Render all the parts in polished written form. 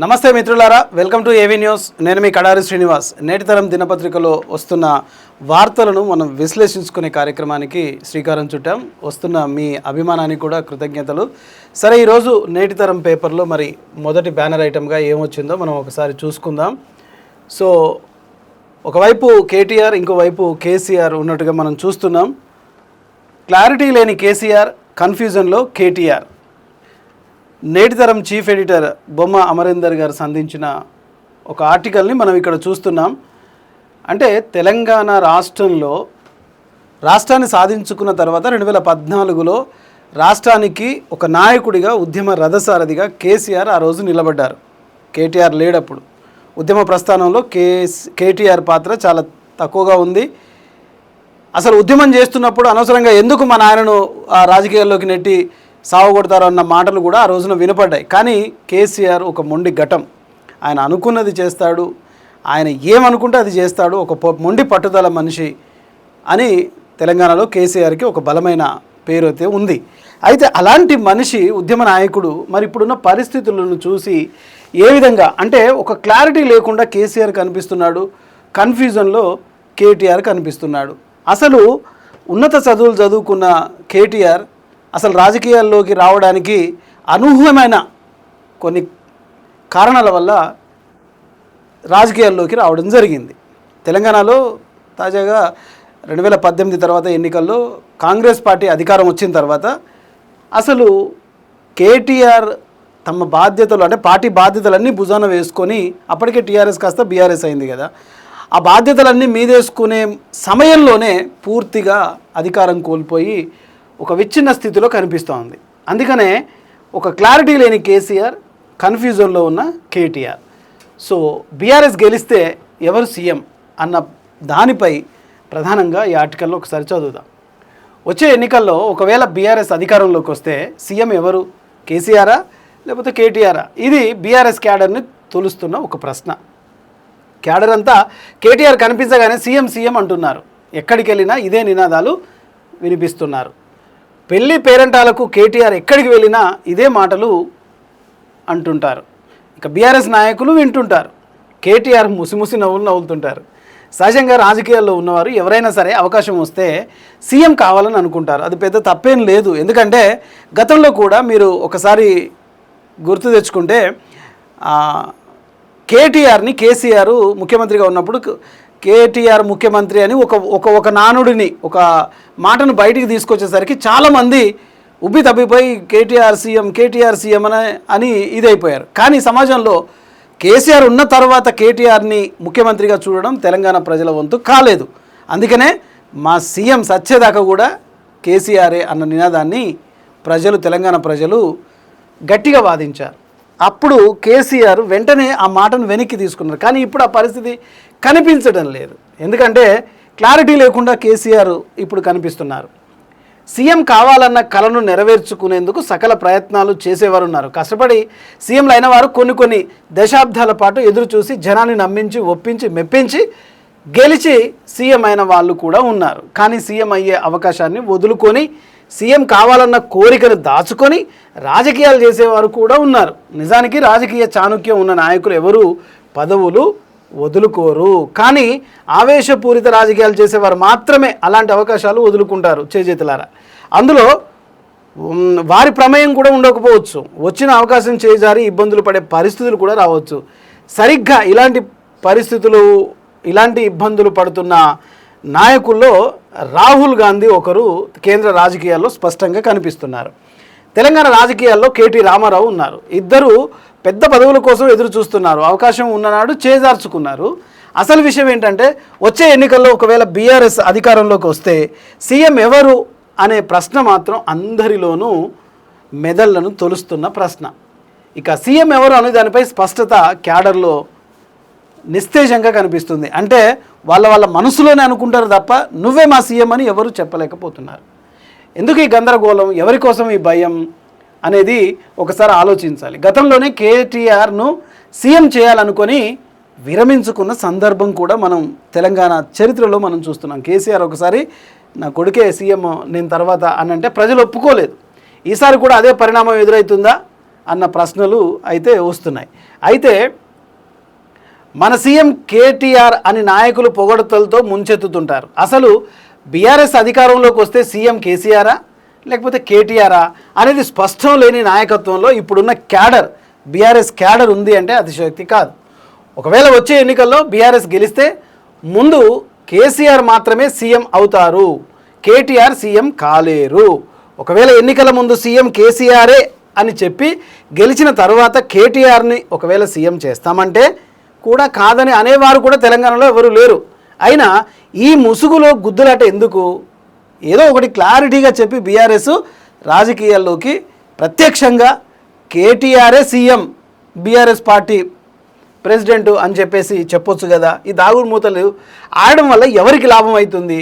నమస్తే మిత్రులారా, welcome to AV news. నేను మీ కడారి శ్రీనివాస్. నేటి తరం దినపత్రికలో వస్తున్న వార్తలను మనం విశ్లేషించుకునే కార్యక్రమానికి శ్రీకారం చుట్టాం. వస్తున్న మీ అభిమానానికి కూడా కృతజ్ఞతలు. సరే, ఈరోజు నేటి తరం పేపర్లో మరి మొదటి బ్యానర్ ఐటమ్గా ఏమొచ్చిందో మనం ఒకసారి చూసుకుందాం. సో ఒకవైపు కేటీఆర్, ఇంకోవైపు కేసీఆర్ ఉన్నట్టుగా మనం చూస్తున్నాం. క్లారిటీ లేని కేసీఆర్, కన్ఫ్యూజన్లో కేటీఆర్. నేటి తరం చీఫ్ ఎడిటర్ బొమ్మ అమరేందర్ గారు సంధించిన ఒక ఆర్టికల్ని మనం ఇక్కడ చూస్తున్నాం. అంటే తెలంగాణ రాష్ట్రాన్ని సాధించుకున్న తర్వాత 2014లో రాష్ట్రానికి ఒక నాయకుడిగా, ఉద్యమ రథసారథిగా కేసీఆర్ ఆ రోజు నిలబడ్డారు. కేటీఆర్ లేడప్పుడు. ఉద్యమ ప్రస్థానంలో కేటీఆర్ పాత్ర చాలా తక్కువగా ఉంది. అసలు ఉద్యమం చేస్తున్నప్పుడు అనవసరంగా ఎందుకు మన ఆయనను ఆ రాజకీయాల్లోకి నెట్టి సావగొడతారు అన్న మాటలు కూడా ఆ రోజున వినపడ్డాయి. కానీ కేసీఆర్ ఒక మొండి ఘటం. ఆయన అనుకున్నది చేస్తాడు, ఆయన ఏమనుకుంటే అది చేస్తాడు, ఒక మొండి పట్టుదల మనిషి అని తెలంగాణలో కేసీఆర్కి ఒక బలమైన పేరు అయితే ఉంది. అయితే అలాంటి మనిషి, ఉద్యమ నాయకుడు మరి ఇప్పుడున్న పరిస్థితులను చూసి ఏ విధంగా, అంటే ఒక క్లారిటీ లేకుండా కేసీఆర్ కనిపిస్తున్నాడు, కన్ఫ్యూజన్లో కేటీఆర్ కనిపిస్తున్నాడు. అసలు ఉన్నత చదువులు చదువుకున్న కేటీఆర్ అసలు రాజకీయాల్లోకి రావడానికి అనూహ్యమైన కొన్ని కారణాల వల్ల రాజకీయాల్లోకి రావడం జరిగింది. తెలంగాణలో తాజాగా 2018 తర్వాత ఎన్నికల్లో కాంగ్రెస్ పార్టీ అధికారం వచ్చిన తర్వాత అసలు కేటీఆర్ తమ బాధ్యతలు, అంటే పార్టీ బాధ్యతలన్నీ భుజాన వేసుకొని, అప్పటికే టీఆర్ఎస్ కాస్త బీఆర్ఎస్ అయింది కదా, ఆ బాధ్యతలన్నీ మీదేసుకునే సమయంలోనే పూర్తిగా అధికారం కోల్పోయి ఒక విచ్ఛిన్న స్థితిలో కనిపిస్తూ ఉంది. అందుకనే ఒక క్లారిటీ లేని కేసీఆర్, కన్ఫ్యూజన్లో ఉన్న కేటీఆర్. సో బీఆర్ఎస్ గెలిస్తే ఎవరు సీఎం అన్న దానిపై ప్రధానంగా ఈ ఆర్టికల్లో ఒకసారి చదువుదాం. వచ్చే ఎన్నికల్లో ఒకవేళ బీఆర్ఎస్ అధికారంలోకి వస్తే సీఎం ఎవరు? కేసీఆరా లేకపోతే కేటీఆరా? ఇది బీఆర్ఎస్ క్యాడర్ని తొలుస్తున్న ఒక ప్రశ్న. క్యాడర్ అంతా కేటీఆర్ కనిపించగానే సీఎం సీఎం అంటున్నారు. ఎక్కడికి వెళ్ళినా ఇదే నినాదాలు వినిపిస్తున్నారు. పెళ్లి పేరంటాలకు కేటీఆర్ ఎక్కడికి వెళ్ళినా ఇదే మాటలు అంటుంటారు. ఇక బీఆర్ఎస్ నాయకులు వింటుంటారు. కేటీఆర్ ముసిముసి నవ్వులు నవ్వులుతుంటారు. సహజంగా రాజకీయాల్లో ఉన్నవారు ఎవరైనా సరే అవకాశం వస్తే సీఎం కావాలని అనుకుంటారు. అది పెద్ద తప్పేం లేదు. ఎందుకంటే గతంలో కూడా మీరు ఒకసారి గుర్తు తెచ్చుకుంటే కేటీఆర్ని కేసీఆర్ ముఖ్యమంత్రిగా ఉన్నప్పుడు కేటీఆర్ ముఖ్యమంత్రి అని ఒక నానుడిని, ఒక మాటను బయటికి తీసుకొచ్చేసరికి చాలామంది ఉబ్బి తప్పిపోయి కేటీఆర్ సీఎం అని ఇదైపోయారు. కానీ సమాజంలో కేసీఆర్ ఉన్న తర్వాత కేటీఆర్ని ముఖ్యమంత్రిగా చూడడం తెలంగాణ ప్రజల వంతు కాలేదు. అందుకనే మా సీఎం సచ్చేదాకా కూడా కేసీఆరే అన్న నినాదాన్ని తెలంగాణ ప్రజలు గట్టిగా వాదించారు. అప్పుడు కేసీఆర్ వెంటనే ఆ మాటను వెనక్కి తీసుకున్నారు. కానీ ఇప్పుడు ఆ పరిస్థితి కనిపించడం లేదు. ఎందుకంటే క్లారిటీ లేకుండా కేసీఆర్ ఇప్పుడు కనిపిస్తున్నారు. సీఎం కావాలన్న కలను నెరవేర్చుకునేందుకు సకల ప్రయత్నాలు చేసేవారు ఉన్నారు. కష్టపడి సీఎంలు అయిన వారు కొన్ని దశాబ్దాల పాటు ఎదురు చూసి జనాన్ని నమ్మించి, ఒప్పించి, మెప్పించి గెలిచి సీఎం అయిన వాళ్ళు కూడా ఉన్నారు. కానీ సీఎం అయ్యే అవకాశాన్ని వదులుకొని, సీఎం కావాలన్న కోరికను దాచుకొని రాజకీయాలు చేసేవారు కూడా ఉన్నారు. నిజానికి రాజకీయ చాణుక్యం ఉన్న నాయకులు ఎవరు పదవులు వదులుకోరు. కానీ ఆవేశపూరిత రాజకీయాలు చేసేవారు మాత్రమే అలాంటి అవకాశాలు వదులుకుంటారు చేజేతులారా. అందులో వారి ప్రమేయం కూడా ఉండకపోవచ్చు. వచ్చిన అవకాశం చేజారి ఇబ్బందులు పడే పరిస్థితులు కూడా రావచ్చు. సరిగ్గా ఇలాంటి ఇబ్బందులు పడుతున్న నాయకుల్లో రాహుల్ గాంధీ ఒకరు కేంద్ర రాజకీయాల్లో స్పష్టంగా కనిపిస్తున్నారు. తెలంగాణ రాజకీయాల్లో కేటీ రామారావు ఉన్నారు. ఇద్దరు పెద్ద పదవుల కోసం ఎదురు చూస్తున్నారు. అవకాశం ఉన్ననాడు చేజార్చుకున్నారు. అసలు విషయం ఏంటంటే వచ్చే ఎన్నికల్లో ఒకవేళ బీఆర్ఎస్ అధికారంలోకి వస్తే సీఎం ఎవరు అనే ప్రశ్న మాత్రం అందరిలోనూ మెదళ్లను తొలుస్తున్న ప్రశ్న. ఇక సీఎం ఎవరు అనే దానిపై స్పష్టత క్యాడర్లో నిస్తేజంగా కనిపిస్తుంది. అంటే వాళ్ళ మనసులోనే అనుకుంటారు తప్ప నువ్వే మా సీఎం అని ఎవరు చెప్పలేకపోతున్నారు. ఎందుకు ఈ గందరగోళం, ఎవరి కోసం ఈ భయం అనేది ఒకసారి ఆలోచించాలి. గతంలోనే కేటీఆర్ను సీఎం చేయాలనుకొని విరమించుకున్న సందర్భం కూడా మనం తెలంగాణ చరిత్రలో మనం చూస్తున్నాం. కేసీఆర్ ఒకసారి నా కొడుకే సీఎం నేను తర్వాత అని అంటే ప్రజలు ఒప్పుకోలేదు. ఈసారి కూడా అదే పరిణామం ఎదురవుతుందా అన్న ప్రశ్నలు అయితే వస్తున్నాయి. అయితే మన సీఎం కేటీఆర్ అని నాయకులు పొగడతలతో ముంచెత్తుతుంటారు. అసలు బీఆర్ఎస్ అధికారంలోకి వస్తే సీఎం కేసీఆరా లేకపోతే కేటీఆరా అనేది స్పష్టం లేని నాయకత్వంలో ఇప్పుడున్న క్యాడర్ బీఆర్ఎస్ క్యాడర్ ఉంది అంటే అతిశయోక్తి కాదు. ఒకవేళ వచ్చే ఎన్నికల్లో బీఆర్ఎస్ గెలిస్తే ముందు కేసీఆర్ మాత్రమే సీఎం అవుతారు, కేటీఆర్ సీఎం కాలేరు. ఒకవేళ ఎన్నికల ముందు సీఎం కేసీఆరే అని చెప్పి గెలిచిన తర్వాత కేటీఆర్ని ఒకవేళ సీఎం చేస్తామంటే కూడా కాదని అనేవారు కూడా తెలంగాణలో ఎవరు లేరు. అయినా ఈ ముసుగులో గుద్దులాట ఎందుకు? ఏదో ఒకటి క్లారిటీగా చెప్పి బీఆర్ఎస్ రాజకీయాల్లోకి ప్రత్యక్షంగా కేటీఆరే సీఎం, బీఆర్ఎస్ పార్టీ ప్రెసిడెంట్ అని చెప్పేసి చెప్పొచ్చు కదా. ఈ దాగుడు మూతలు ఆడడం వల్ల ఎవరికి లాభం అవుతుంది?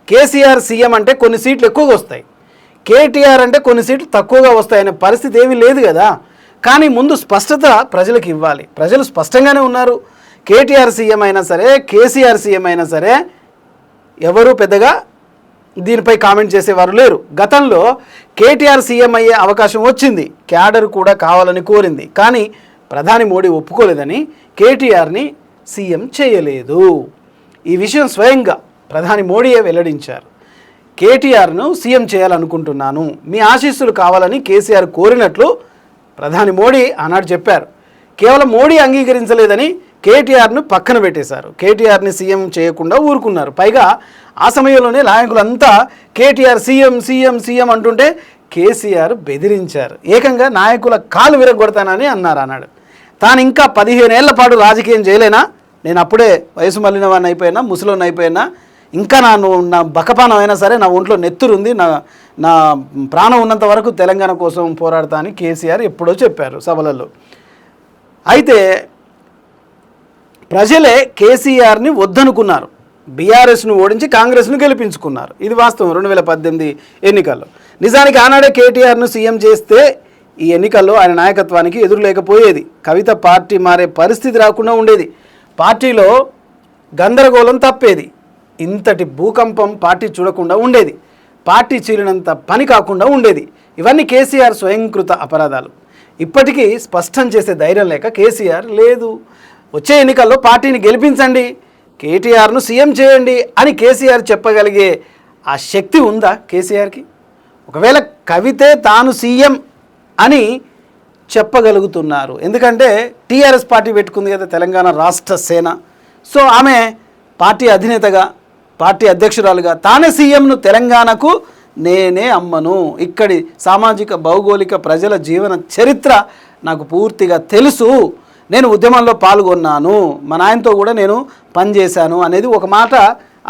కేసీఆర్ సీఎం అంటే కొన్ని సీట్లు ఎక్కువగా వస్తాయి, కేటీఆర్ అంటే కొన్ని సీట్లు తక్కువగా వస్తాయనే పరిస్థితి ఏమీ లేదు కదా. కానీ ముందు స్పష్టత ప్రజలకు ఇవ్వాలి. ప్రజలు స్పష్టంగానే ఉన్నారు. కేటీఆర్ సీఎం అయినా సరే, కేసీఆర్ సీఎం అయినా సరే ఎవరు పెద్దగా దీనిపై కామెంట్ చేసేవారు లేరు. గతంలో కేటీఆర్ సీఎం అయ్యే అవకాశం వచ్చింది, క్యాడర్ కూడా కావాలని కోరింది. కానీ ప్రధాని మోడీ ఒప్పుకోలేదని కేటీఆర్ని సీఎం చేయలేదు. ఈ విషయం స్వయంగా ప్రధాని మోడీయే వెల్లడించారు. కేటీఆర్ను సీఎం చేయాలనుకుంటున్నాను, మీ ఆశీస్సులు కావాలని కేసీఆర్ కోరినట్లు ప్రధాని మోడీ ఆనాడు చెప్పారు. కేవలం మోడీ అంగీకరించలేదని కేటీఆర్ను పక్కన పెట్టేశారు. కేటీఆర్ని సీఎం చేయకుండా ఊరుకున్నారు. పైగా ఆ సమయంలోనే నాయకులంతా కేటీఆర్ సీఎం సీఎం సీఎం అంటుంటే కేసీఆర్ బెదిరించారు. ఏకంగా నాయకుల కాలు విరగొడతానని అన్నారు అన్నాడు. తాను ఇంకా 15 ఏళ్ల పాటు రాజకీయం చేయలేనా, నేను అప్పుడే వయసు మళ్ళిన వాడిని అయిపోయినా, ముసలోని అయిపోయినా, ఇంకా నా బకపానం అయినా సరే, నా ఒంట్లో నెత్తురుంది, నా ప్రాణం ఉన్నంత వరకు తెలంగాణ కోసం పోరాడతా అని కేసీఆర్ ఎప్పుడో చెప్పారు సభలలో. అయితే ప్రజలే కేసీఆర్ని వద్దనుకున్నారు, బీఆర్ఎస్ను ఓడించి కాంగ్రెస్ను గెలిపించుకున్నారు. ఇది వాస్తవం 2018 ఎన్నికల్లో. నిజానికి ఆనాడే కేటీఆర్ను సీఎం చేస్తే ఈ ఎన్నికల్లో ఆయన నాయకత్వానికి ఎదురు లేకపోయేది. కవిత పార్టీ మారే పరిస్థితి రాకుండా ఉండేది, పార్టీలో గందరగోళం తప్పేది, ఇంతటి భూకంపం పార్టీ చూడకుండా ఉండేది, పార్టీ చీలినంత పని కాకుండా ఉండేది. ఇవన్నీ కేసీఆర్ స్వయంకృత అపరాధాలు. ఇప్పటికీ స్పష్టం చేసే ధైర్యం లేక కేసీఆర్ లేదు. వచ్చే ఎన్నికల్లో పార్టీని గెలిపించండి, కేటీఆర్ను సీఎం చేయండి అని కేసీఆర్ చెప్పగలిగే ఆ శక్తి ఉందా కేసీఆర్కి? ఒకవేళ కవితే తాను సీఎం అని చెప్పగలుగుతున్నారు, ఎందుకంటే టీఆర్ఎస్ పార్టీ పెట్టుకుంది కదా తెలంగాణ రాష్ట్ర సేన. సో ఆమె పార్టీ అధినేతగా, పార్టీ అధ్యక్షురాలుగా తానే సీఎంను తెలంగాణకు నేనే అమ్మను, ఇక్కడి సామాజిక భౌగోళిక ప్రజల జీవన చరిత్ర నాకు పూర్తిగా తెలుసు, నేను ఉద్యమంలో పాల్గొన్నాను, మా నాయనతో కూడా నేను పనిచేశాను అనేది ఒక మాట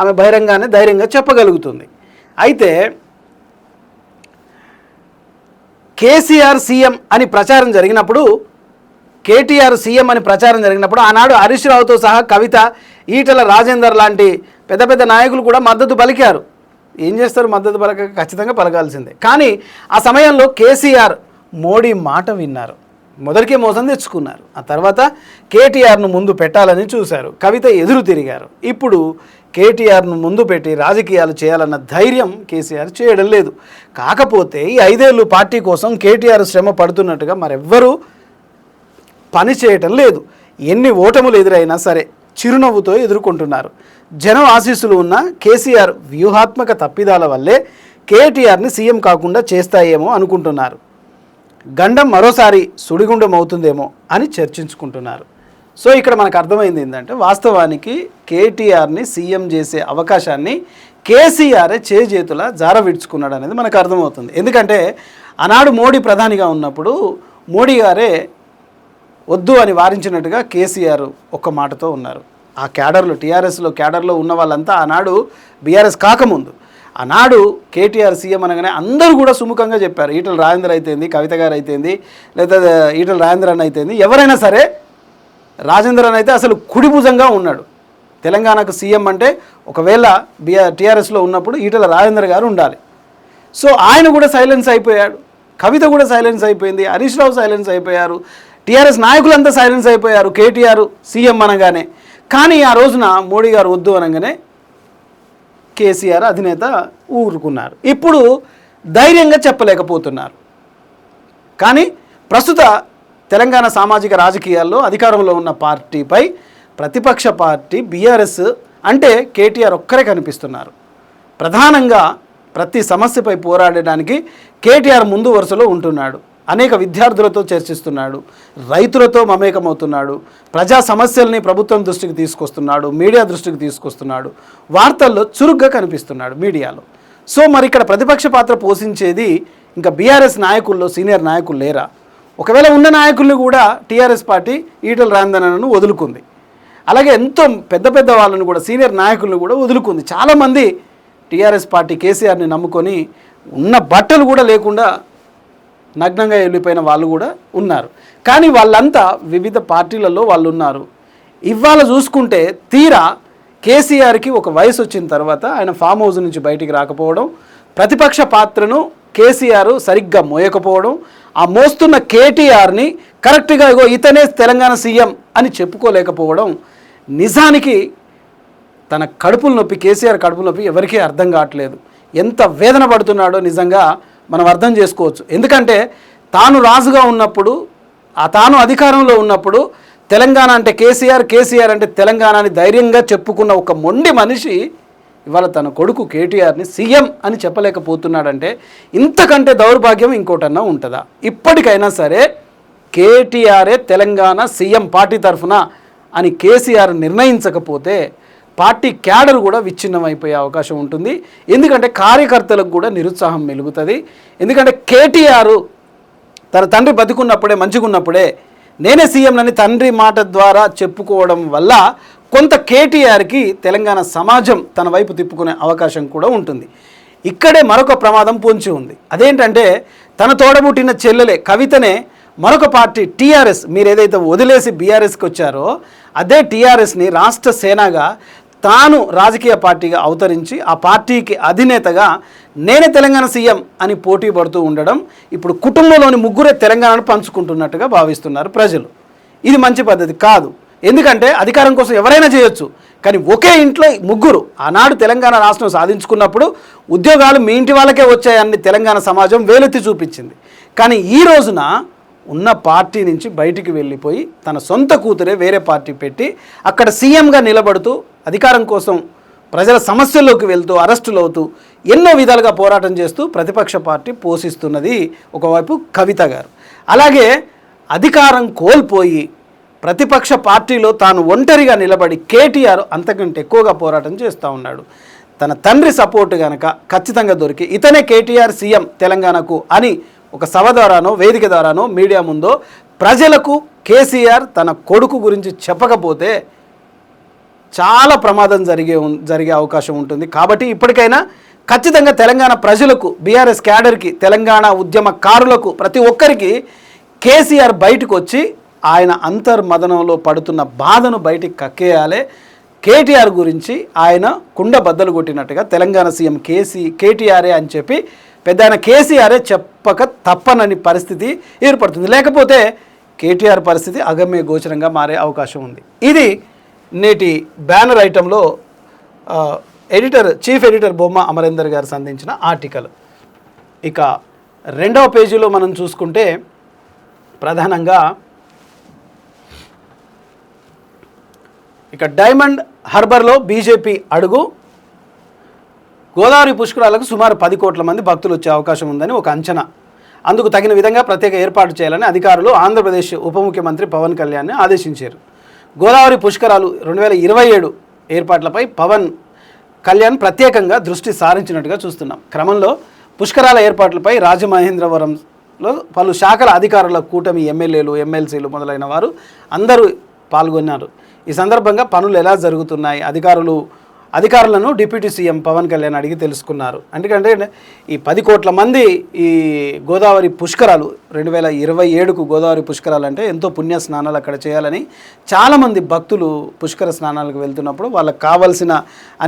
ఆమె బహిరంగానే ధైర్యంగా చెప్పగలుగుతుంది. అయితే కేసీఆర్ సీఎం అని ప్రచారం జరిగినప్పుడు, కేటీఆర్ సీఎం అని ప్రచారం జరిగినప్పుడు ఆనాడు హరీష్ రావుతో సహా కవిత, ఈటల రాజేందర్ లాంటి పెద్ద పెద్ద నాయకులు కూడా మద్దతు పలికారు. ఏం చేస్తారు, మద్దతు పలక ఖచ్చితంగా పలకాల్సిందే. కానీ ఆ సమయంలో కేసీఆర్ మోడీ మాట విన్నారు, మొదటికే మోసం తెచ్చుకున్నారు. ఆ తర్వాత కేటీఆర్ను ముందు పెట్టాలని చూశారు, కవిత ఎదురు తిరిగారు. ఇప్పుడు కేటీఆర్ను ముందు పెట్టి రాజకీయాలు చేయాలన్న ధైర్యం కేసీఆర్ చేయడం లేదు. కాకపోతే ఈ 5 ఏళ్ళు పార్టీ కోసం కేటీఆర్ శ్రమ పడుతున్నట్టుగా మరెవ్వరూ పని చేయటం లేదు. ఎన్ని ఓటములు ఎదురైనా సరే చిరునవ్వుతో ఎదుర్కొంటున్నారు. జనం ఆశీస్సులు ఉన్న కేసీఆర్ వ్యూహాత్మక తప్పిదాల వల్లే కేటీఆర్ని సీఎం కాకుండా చేస్తాయేమో అనుకుంటున్నారు. గండం మరోసారి సుడిగుండం అవుతుందేమో అని చర్చించుకుంటున్నారు. సో ఇక్కడ మనకు అర్థమైంది ఏంటంటే, వాస్తవానికి కేటీఆర్ని సీఎం చేసే అవకాశాన్ని కేసీఆరే చేతుల జారవిడ్చుకున్నాడు అనేది మనకు అర్థమవుతుంది. ఎందుకంటే ఆనాడు మోడీ ప్రధానిగా ఉన్నప్పుడు మోడీ గారే వద్దు అని వారించినట్టుగా కేసీఆర్ ఒక్క మాటతో ఉన్నారు. ఆ క్యాడర్లో, టీఆర్ఎస్లో క్యాడర్లో ఉన్న వాళ్ళంతా ఆనాడు బీఆర్ఎస్ కాకముందు ఆనాడు కేటీఆర్ సీఎం అనగానే అందరూ కూడా సుముఖంగా చెప్పారు. ఈటల రాజేందర్ అయితేంది, కవిత గారు అయితేంది, లేదా ఈటల రాజేందర్ అని అయితేంది, ఎవరైనా సరే రాజేందర్ అని అయితే అసలు కుడిభుజంగా ఉన్నాడు. తెలంగాణకు సీఎం అంటే ఒకవేళ టీఆర్ఎస్లో ఉన్నప్పుడు ఈటల రాజేందర్ గారు ఉండాలి. సో ఆయన కూడా సైలెన్స్ అయిపోయాడు, కవిత కూడా సైలెన్స్ అయిపోయింది, హరీష్ రావు సైలెన్స్ అయిపోయారు, టీఆర్ఎస్ నాయకులంతా సైలెన్స్ అయిపోయారు కేటీఆర్ సీఎం అనగానే. కానీ ఆ రోజున మోడీ గారు వద్దు అనగానే కేసీఆర్ అధినేత ఊరుకున్నారు. ఇప్పుడు ధైర్యంగా చెప్పలేకపోతున్నారు. కానీ ప్రస్తుత తెలంగాణ సామాజిక రాజకీయాల్లో అధికారంలో ఉన్న పార్టీపై ప్రతిపక్ష పార్టీ బీఆర్ఎస్ అంటే కేటీఆర్ ఒక్కరే కనిపిస్తున్నారు. ప్రధానంగా ప్రతి సమస్యపై పోరాడడానికి కేటీఆర్ ముందు వరుసలో ఉంటున్నాడు. అనేక విద్యార్థులతో చర్చిస్తున్నాడు, రైతులతో మమేకమవుతున్నాడు, ప్రజా సమస్యల్ని ప్రభుత్వం దృష్టికి తీసుకొస్తున్నాడు, మీడియా దృష్టికి తీసుకొస్తున్నాడు, వార్తల్లో చురుగ్గా కనిపిస్తున్నాడు మీడియాలో. సో మరి ఇక్కడ ప్రతిపక్ష పాత్ర పోషించేది ఇంకా బీఆర్ఎస్ నాయకుల్లో సీనియర్ నాయకులు లేరా? ఒకవేళ ఉన్న నాయకుల్ని కూడా టీఆర్ఎస్ పార్టీ ఈటల రాజేందర్ను వదులుకుంది. అలాగే ఎంతో పెద్ద పెద్ద వాళ్ళను కూడా సీనియర్ నాయకులను కూడా వదులుకుంది. చాలామంది టీఆర్ఎస్ పార్టీ కేసీఆర్ని నమ్ముకొని ఉన్న బట్టలు కూడా లేకుండా నగ్నంగా వెళ్ళిపోయిన వాళ్ళు కూడా ఉన్నారు. కానీ వాళ్ళంతా వివిధ పార్టీలలో వాళ్ళు ఉన్నారు. ఇవాళ చూసుకుంటే తీరా కేసీఆర్కి ఒక వయసు వచ్చిన తర్వాత ఆయన ఫామ్ హౌస్ నుంచి బయటికి రాకపోవడం, ప్రతిపక్ష పాత్రను కేసీఆర్ సరిగ్గా మోయకపోవడం, ఆ మోస్తున్న కేటీఆర్ని కరెక్ట్గా ఇగో ఇతనే తెలంగాణ సీఎం అని చెప్పుకోలేకపోవడం, నిజానికి తన కడుపుల నొప్పి, కేసీఆర్ కడుపుల నొప్పి ఎవరికీ అర్థం కావట్లేదు. ఎంత వేదన పడుతున్నాడో నిజంగా మనం అర్థం చేసుకోవచ్చు. ఎందుకంటే తాను రాజుగా ఉన్నప్పుడు, తాను అధికారంలో ఉన్నప్పుడు తెలంగాణ అంటే కేసీఆర్, కేసీఆర్ అంటే తెలంగాణ అని ధైర్యంగా చెప్పుకున్న ఒక మొండి మనిషి ఇవాళ తన కొడుకు కేటీఆర్ని సీఎం అని చెప్పలేకపోతున్నాడంటే ఇంతకంటే దౌర్భాగ్యం ఇంకోటన్నా ఉంటుందా? ఇప్పటికైనా సరే కేటీఆరే తెలంగాణ సీఎం పార్టీ తరఫున అని కేసీఆర్ నిర్ణయించకపోతే పార్టీ క్యాడర్ కూడా విచ్ఛిన్నమైపోయే అవకాశం ఉంటుంది. ఎందుకంటే కార్యకర్తలకు కూడా నిరుత్సాహం మెలుగుతుంది. ఎందుకంటే కేటీఆర్ తన తండ్రి బతికున్నప్పుడే, మంచిగున్నప్పుడే నేనే సీఎంనని తండ్రి మాట ద్వారా చెప్పుకోవడం వల్ల కొంత కేటీఆర్కి తెలంగాణ సమాజం తన వైపు తిప్పుకునే అవకాశం కూడా ఉంటుంది. ఇక్కడే మరొక ప్రమాదం పొంచి ఉంది. అదేంటంటే తన తోడబుట్టిన చెల్లెలే కవితనే మరొక పార్టీ టీఆర్ఎస్, మీరు ఏదైతే వదిలేసి బీఆర్ఎస్కి వచ్చారో అదే టీఆర్ఎస్ని రాష్ట్ర సేనగా తాను రాజకీయ పార్టీగా అవతరించి ఆ పార్టీకి అధినేతగా నేనే తెలంగాణ సీఎం అని పోటీ పడుతూ ఉండడం ఇప్పుడు కుటుంబంలోని ముగ్గురే తెలంగాణను పంచుకుంటున్నట్టుగా భావిస్తున్నారు ప్రజలు. ఇది మంచి పద్ధతి కాదు. ఎందుకంటే అధికారం కోసం ఎవరైనా చేయొచ్చు, కానీ ఒకే ఇంట్లో ముగ్గురు. ఆనాడు తెలంగాణ రాష్ట్రం సాధించుకున్నప్పుడు ఉద్యోగాలు మీ ఇంటి వాళ్ళకే వచ్చాయని తెలంగాణ సమాజం వేలెత్తి చూపించింది. కానీ ఈ రోజున ఉన్న పార్టీ నుంచి బయటికి వెళ్ళిపోయి తన సొంత కూతురే వేరే పార్టీ పెట్టి అక్కడ సీఎంగా నిలబడుతూ అధికారం కోసం ప్రజల సమస్యల్లోకి వెళ్తూ అరెస్టులు అవుతూ ఎన్నో విధాలుగా పోరాటం చేస్తూ ప్రతిపక్ష పార్టీ పోషిస్తున్నది ఒకవైపు కవిత గారు. అలాగే అధికారం కోల్పోయి ప్రతిపక్ష పార్టీలో తాను ఒంటరిగా నిలబడి కేటీఆర్ అంతకంటే ఎక్కువగా పోరాటం చేస్తూ ఉన్నాడు. తన తండ్రి సపోర్ట్ కనుక ఖచ్చితంగా దొరికి ఇతనే కేటీఆర్ సీఎం తెలంగాణకు అని ఒక సభ ద్వారానో వేదిక ద్వారానో మీడియా ముందో ప్రజలకు కేసీఆర్ తన కొడుకు గురించి చెప్పకపోతే చాలా ప్రమాదం జరిగే అవకాశం ఉంటుంది. కాబట్టి ఇప్పటికైనా ఖచ్చితంగా తెలంగాణ ప్రజలకు, బీఆర్ఎస్ క్యాడర్కి, తెలంగాణ ఉద్యమకారులకు ప్రతి ఒక్కరికి కేసీఆర్ బయటకు వచ్చి ఆయన అంతర్మదనంలో పడుతున్న బాధను బయటికి కక్కేయాలి. కేటీఆర్ గురించి ఆయన కుండ బద్దలు కొట్టినట్టుగా తెలంగాణ సీఎం కేటీఆరే అని చెప్పి పెద్ద ఆయన కేసీఆరే చెప్పక తప్పనని పరిస్థితి ఏర్పడుతుంది. లేకపోతే కేటీఆర్ పరిస్థితి అగమ్య గోచరంగా మారే అవకాశం ఉంది. ఇది నేటి బ్యానర్ ఐటంలో చీఫ్ ఎడిటర్ బొమ్మ అమరేందర్ గారు సంధించిన ఆర్టికల్. ఇక రెండవ పేజీలో మనం చూసుకుంటే ప్రధానంగా ఇక డైమండ్ హార్బర్లో బీజేపీ అడుగు, గోదావరి పుష్కరాలకు సుమారు 10 కోట్ల మంది భక్తులు వచ్చే అవకాశం ఉందని ఒక అంచనా. అందుకు తగిన విధంగా ప్రత్యేక ఏర్పాటు చేయాలని అధికారులు ఆంధ్రప్రదేశ్ ఉప ముఖ్యమంత్రి పవన్ కళ్యాణ్ని ఆదేశించారు. గోదావరి పుష్కరాలు 2027 ఏర్పాట్లపై పవన్ కళ్యాణ్ ప్రత్యేకంగా దృష్టి సారించినట్టుగా చూస్తున్నాం. క్రమంలో పుష్కరాల ఏర్పాట్లపై రాజమహేంద్రవరంలో పలు శాఖల అధికారుల కూటమి ఎమ్మెల్యేలు, ఎమ్మెల్సీలు మొదలైన వారు అందరూ పాల్గొన్నారు. ఈ సందర్భంగా పనులు ఎలా జరుగుతున్నాయి అధికారులను డిప్యూటీ సీఎం పవన్ కళ్యాణ్ అడిగి తెలుసుకున్నారు. ఎందుకంటే ఈ 10 కోట్ల మంది ఈ గోదావరి పుష్కరాలు 2027కు గోదావరి పుష్కరాలు అంటే ఎంతో పుణ్య స్నానాలు అక్కడ చేయాలని చాలామంది భక్తులు పుష్కర స్నానాలకు వెళ్తున్నప్పుడు వాళ్ళకు కావాల్సిన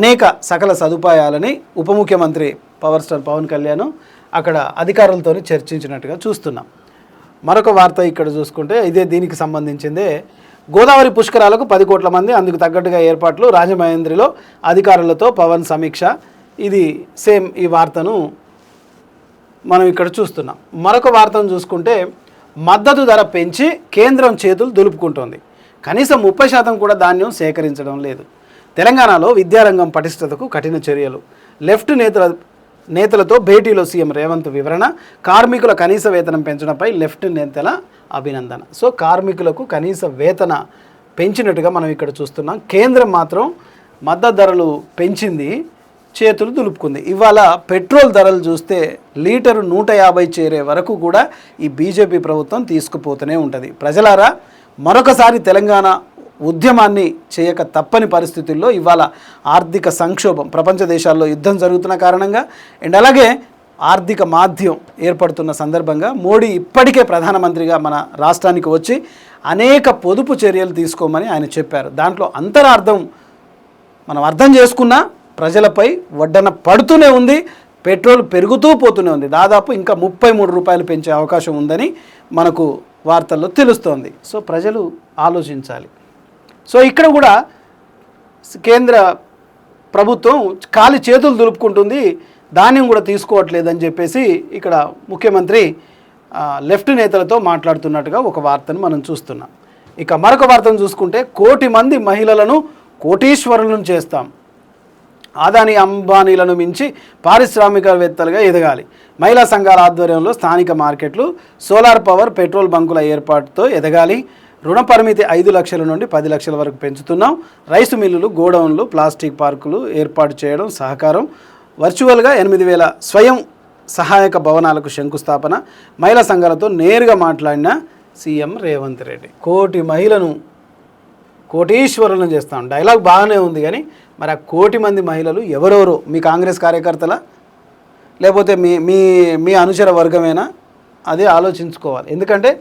అనేక సకల సదుపాయాలని ఉప ముఖ్యమంత్రి పవర్ స్టార్ పవన్ కళ్యాణ్ అక్కడ అధికారులతో చర్చించినట్టుగా చూస్తున్నాం. మరొక వార్త ఇక్కడ చూసుకుంటే ఇదే దీనికి సంబంధించిందే. గోదావరి పుష్కరాలకు 10 కోట్ల మంది, అందుకు తగ్గట్టుగా ఏర్పాట్లు, రాజమహేంద్రిలో అధికారులతో పవన్ సమీక్ష. ఇది సేమ్ ఈ వార్తను మనం ఇక్కడ చూస్తున్నాం. మరొక వార్తను చూసుకుంటే మద్దతు ధర పెంచి కేంద్రం చేతులు దులుపుకుంటోంది. కనీసం 30% కూడా ధాన్యం సేకరించడం లేదు. తెలంగాణలో విద్యారంగం పటిష్టతకు కఠిన చర్యలు. లెఫ్ట్ నేతలతో భేటీలో సీఎం రేవంత్ వివరణ. కార్మికుల కనీస వేతనం పెంచడంపై లెఫ్ట్ నేతల అభినందన. సో కార్మికులకు కనీస వేతన పెంచినట్టుగా మనం ఇక్కడ చూస్తున్నాం. కేంద్రం మాత్రం మద్దతు ధరలు పెంచింది, చేతులు దులుపుకుంది. ఇవాళ పెట్రోల్ ధరలు చూస్తే లీటరు 150 చేరే వరకు కూడా ఈ బీజేపీ ప్రభుత్వం తీసుకుపోతూనే ఉంటుంది. ప్రజలారా, మరొకసారి తెలంగాణ ఉద్యమాన్ని చేయక తప్పని పరిస్థితుల్లో ఇవాళ ఆర్థిక సంక్షోభం, ప్రపంచ దేశాల్లో యుద్ధం జరుగుతున్న కారణంగా అండ్ అలాగే ఆర్థిక మాధ్యం ఏర్పడుతున్న సందర్భంగా మోడీ ఇప్పటికే ప్రధానమంత్రిగా మన రాష్ట్రానికి వచ్చి అనేక పొదుపు చర్యలు తీసుకోమని ఆయన చెప్పారు. దాంట్లో అంతరార్థం మనం అర్థం చేసుకున్నా ప్రజలపై వడ్డన పడుతూనే ఉంది, పెట్రోల్ పెరుగుతూ పోతూనే ఉంది. దాదాపు ఇంకా 33 రూపాయలు పెంచే అవకాశం ఉందని మనకు వార్తల్లో తెలుస్తోంది. సో ప్రజలు ఆలోచించాలి. సో ఇక్కడ కూడా కేంద్ర ప్రభుత్వం ఖాళీ చేతులు దులుపుకుంటుంది, ధాన్యం కూడా తీసుకోవట్లేదని చెప్పేసి ఇక్కడ ముఖ్యమంత్రి లెఫ్ట్ నేతలతో మాట్లాడుతున్నట్టుగా ఒక వార్తను మనం చూస్తున్నాం. ఇక మరొక వార్తను చూసుకుంటే 1 కోటి మంది మహిళలను కోటీశ్వరులను చేస్తాం, ఆదాని అంబానీలను మించి పారిశ్రామికవేత్తలుగా ఎదగాలి. మహిళా సంఘాల ఆధ్వర్యంలో స్థానిక మార్కెట్లు, సోలార్ పవర్, పెట్రోల్ బంకుల ఏర్పాటుతో ఎదగాలి. రుణ పరిమితి 5 లక్షల నుండి 10 లక్షల వరకు పెంచుతున్నాం. రైసు మిల్లులు, గోడౌన్లు, ప్లాస్టిక్ పార్కులు ఏర్పాటు చేయడం సహకారం. వర్చువల్గా 8,000 స్వయం సహాయక భవనాలకు శంకుస్థాపన. మహిళా సంఘాలతో నేరుగా మాట్లాడిన సీఎం రేవంత్ రెడ్డి. 1 కోటి మహిళను కోటీశ్వరులను చేస్తాం. డైలాగ్ బాగానే ఉంది, కానీ మరి ఆ 1 కోటి మంది మహిళలు ఎవరెవరో? మీ కాంగ్రెస్ కార్యకర్తల, లేకపోతే మీ మీ మీ అనుచర వర్గమేనా? అదే ఆలోచించుకోవాలి. ఎందుకంటే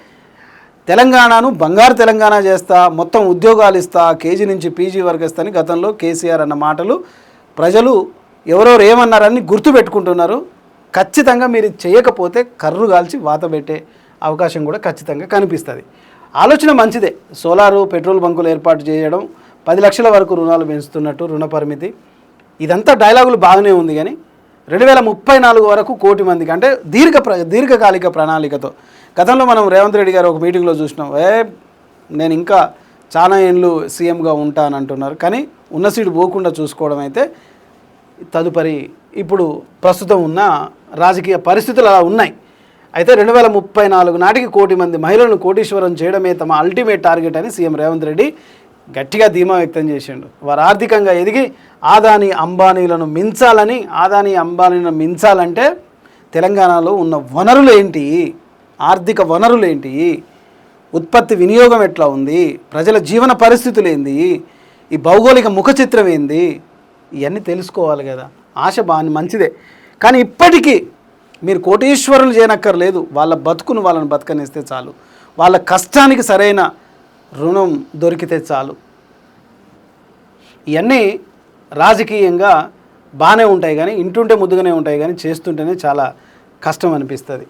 తెలంగాణను బంగారు తెలంగాణ చేస్తా, మొత్తం ఉద్యోగాలు ఇస్తా, కేజీ నుంచి పీజీ వరకు ఇస్తాని గతంలో కేసీఆర్ అన్న మాటలు ప్రజలు ఎవరెవరు ఏమన్నారని గుర్తుపెట్టుకుంటున్నారు. ఖచ్చితంగా మీరు చేయకపోతే కర్రు కాల్చి వాత పెట్టే అవకాశం కూడా ఖచ్చితంగా కనిపిస్తుంది. ఆలోచన మంచిదే. సోలారు, పెట్రోల్ బంకులు ఏర్పాటు చేయడం, 10 లక్షల వరకు రుణాలు పెంచుతున్నట్టు, రుణ పరిమితి, ఇదంతా డైలాగులు బాగానే ఉంది. కానీ 2034 వరకు 1 కోటి మందికి, అంటే దీర్ఘకాలిక ప్రణాళికతో. గతంలో మనం రేవంత్ రెడ్డి గారు ఒక మీటింగ్లో చూసినాం, నేను ఇంకా చాలా ఏళ్ళు సీఎంగా ఉంటానంటున్నారు. కానీ ఉన్న సీటు పోకుండా చూసుకోవడం అయితే తదుపరి ఇప్పుడు ప్రస్తుతం ఉన్న రాజకీయ పరిస్థితులు అలా ఉన్నాయి. అయితే 2034 నాటికి 1 కోటి మంది మహిళలను కోటీశ్వరం చేయడమే తమ అల్టిమేట్ టార్గెట్ అని సీఎం రేవంత్ రెడ్డి గట్టిగా ధీమా వ్యక్తం చేసిండు. వారు ఆర్థికంగా ఎదిగి ఆదాని అంబానీలను మించాలంటే తెలంగాణలో ఉన్న వనరులు ఏంటి, ఆర్థిక వనరులు ఏంటి, ఉత్పత్తి వినియోగం ఎట్లా ఉంది, ప్రజల జీవన పరిస్థితులు ఏంది, ఈ భౌగోళిక ముఖ చిత్రం ఏంది, ఇవన్నీ తెలుసుకోవాలి కదా. ఆశ బాగా మంచిదే, కానీ ఇప్పటికీ మీరు కోటీశ్వరులు చేయనక్కర్లేదు. వాళ్ళ బతుకును వాళ్ళని బతకనిస్తే చాలు, వాళ్ళ కష్టానికి సరైన రుణం దొరికితే చాలు. ఇవన్నీ రాజకీయంగా బాగానే ఉంటాయి, కానీ ఇంటుంటే ముద్దుగానే ఉంటాయి, కానీ చేస్తుంటేనే చాలా కష్టం అనిపిస్తుంది.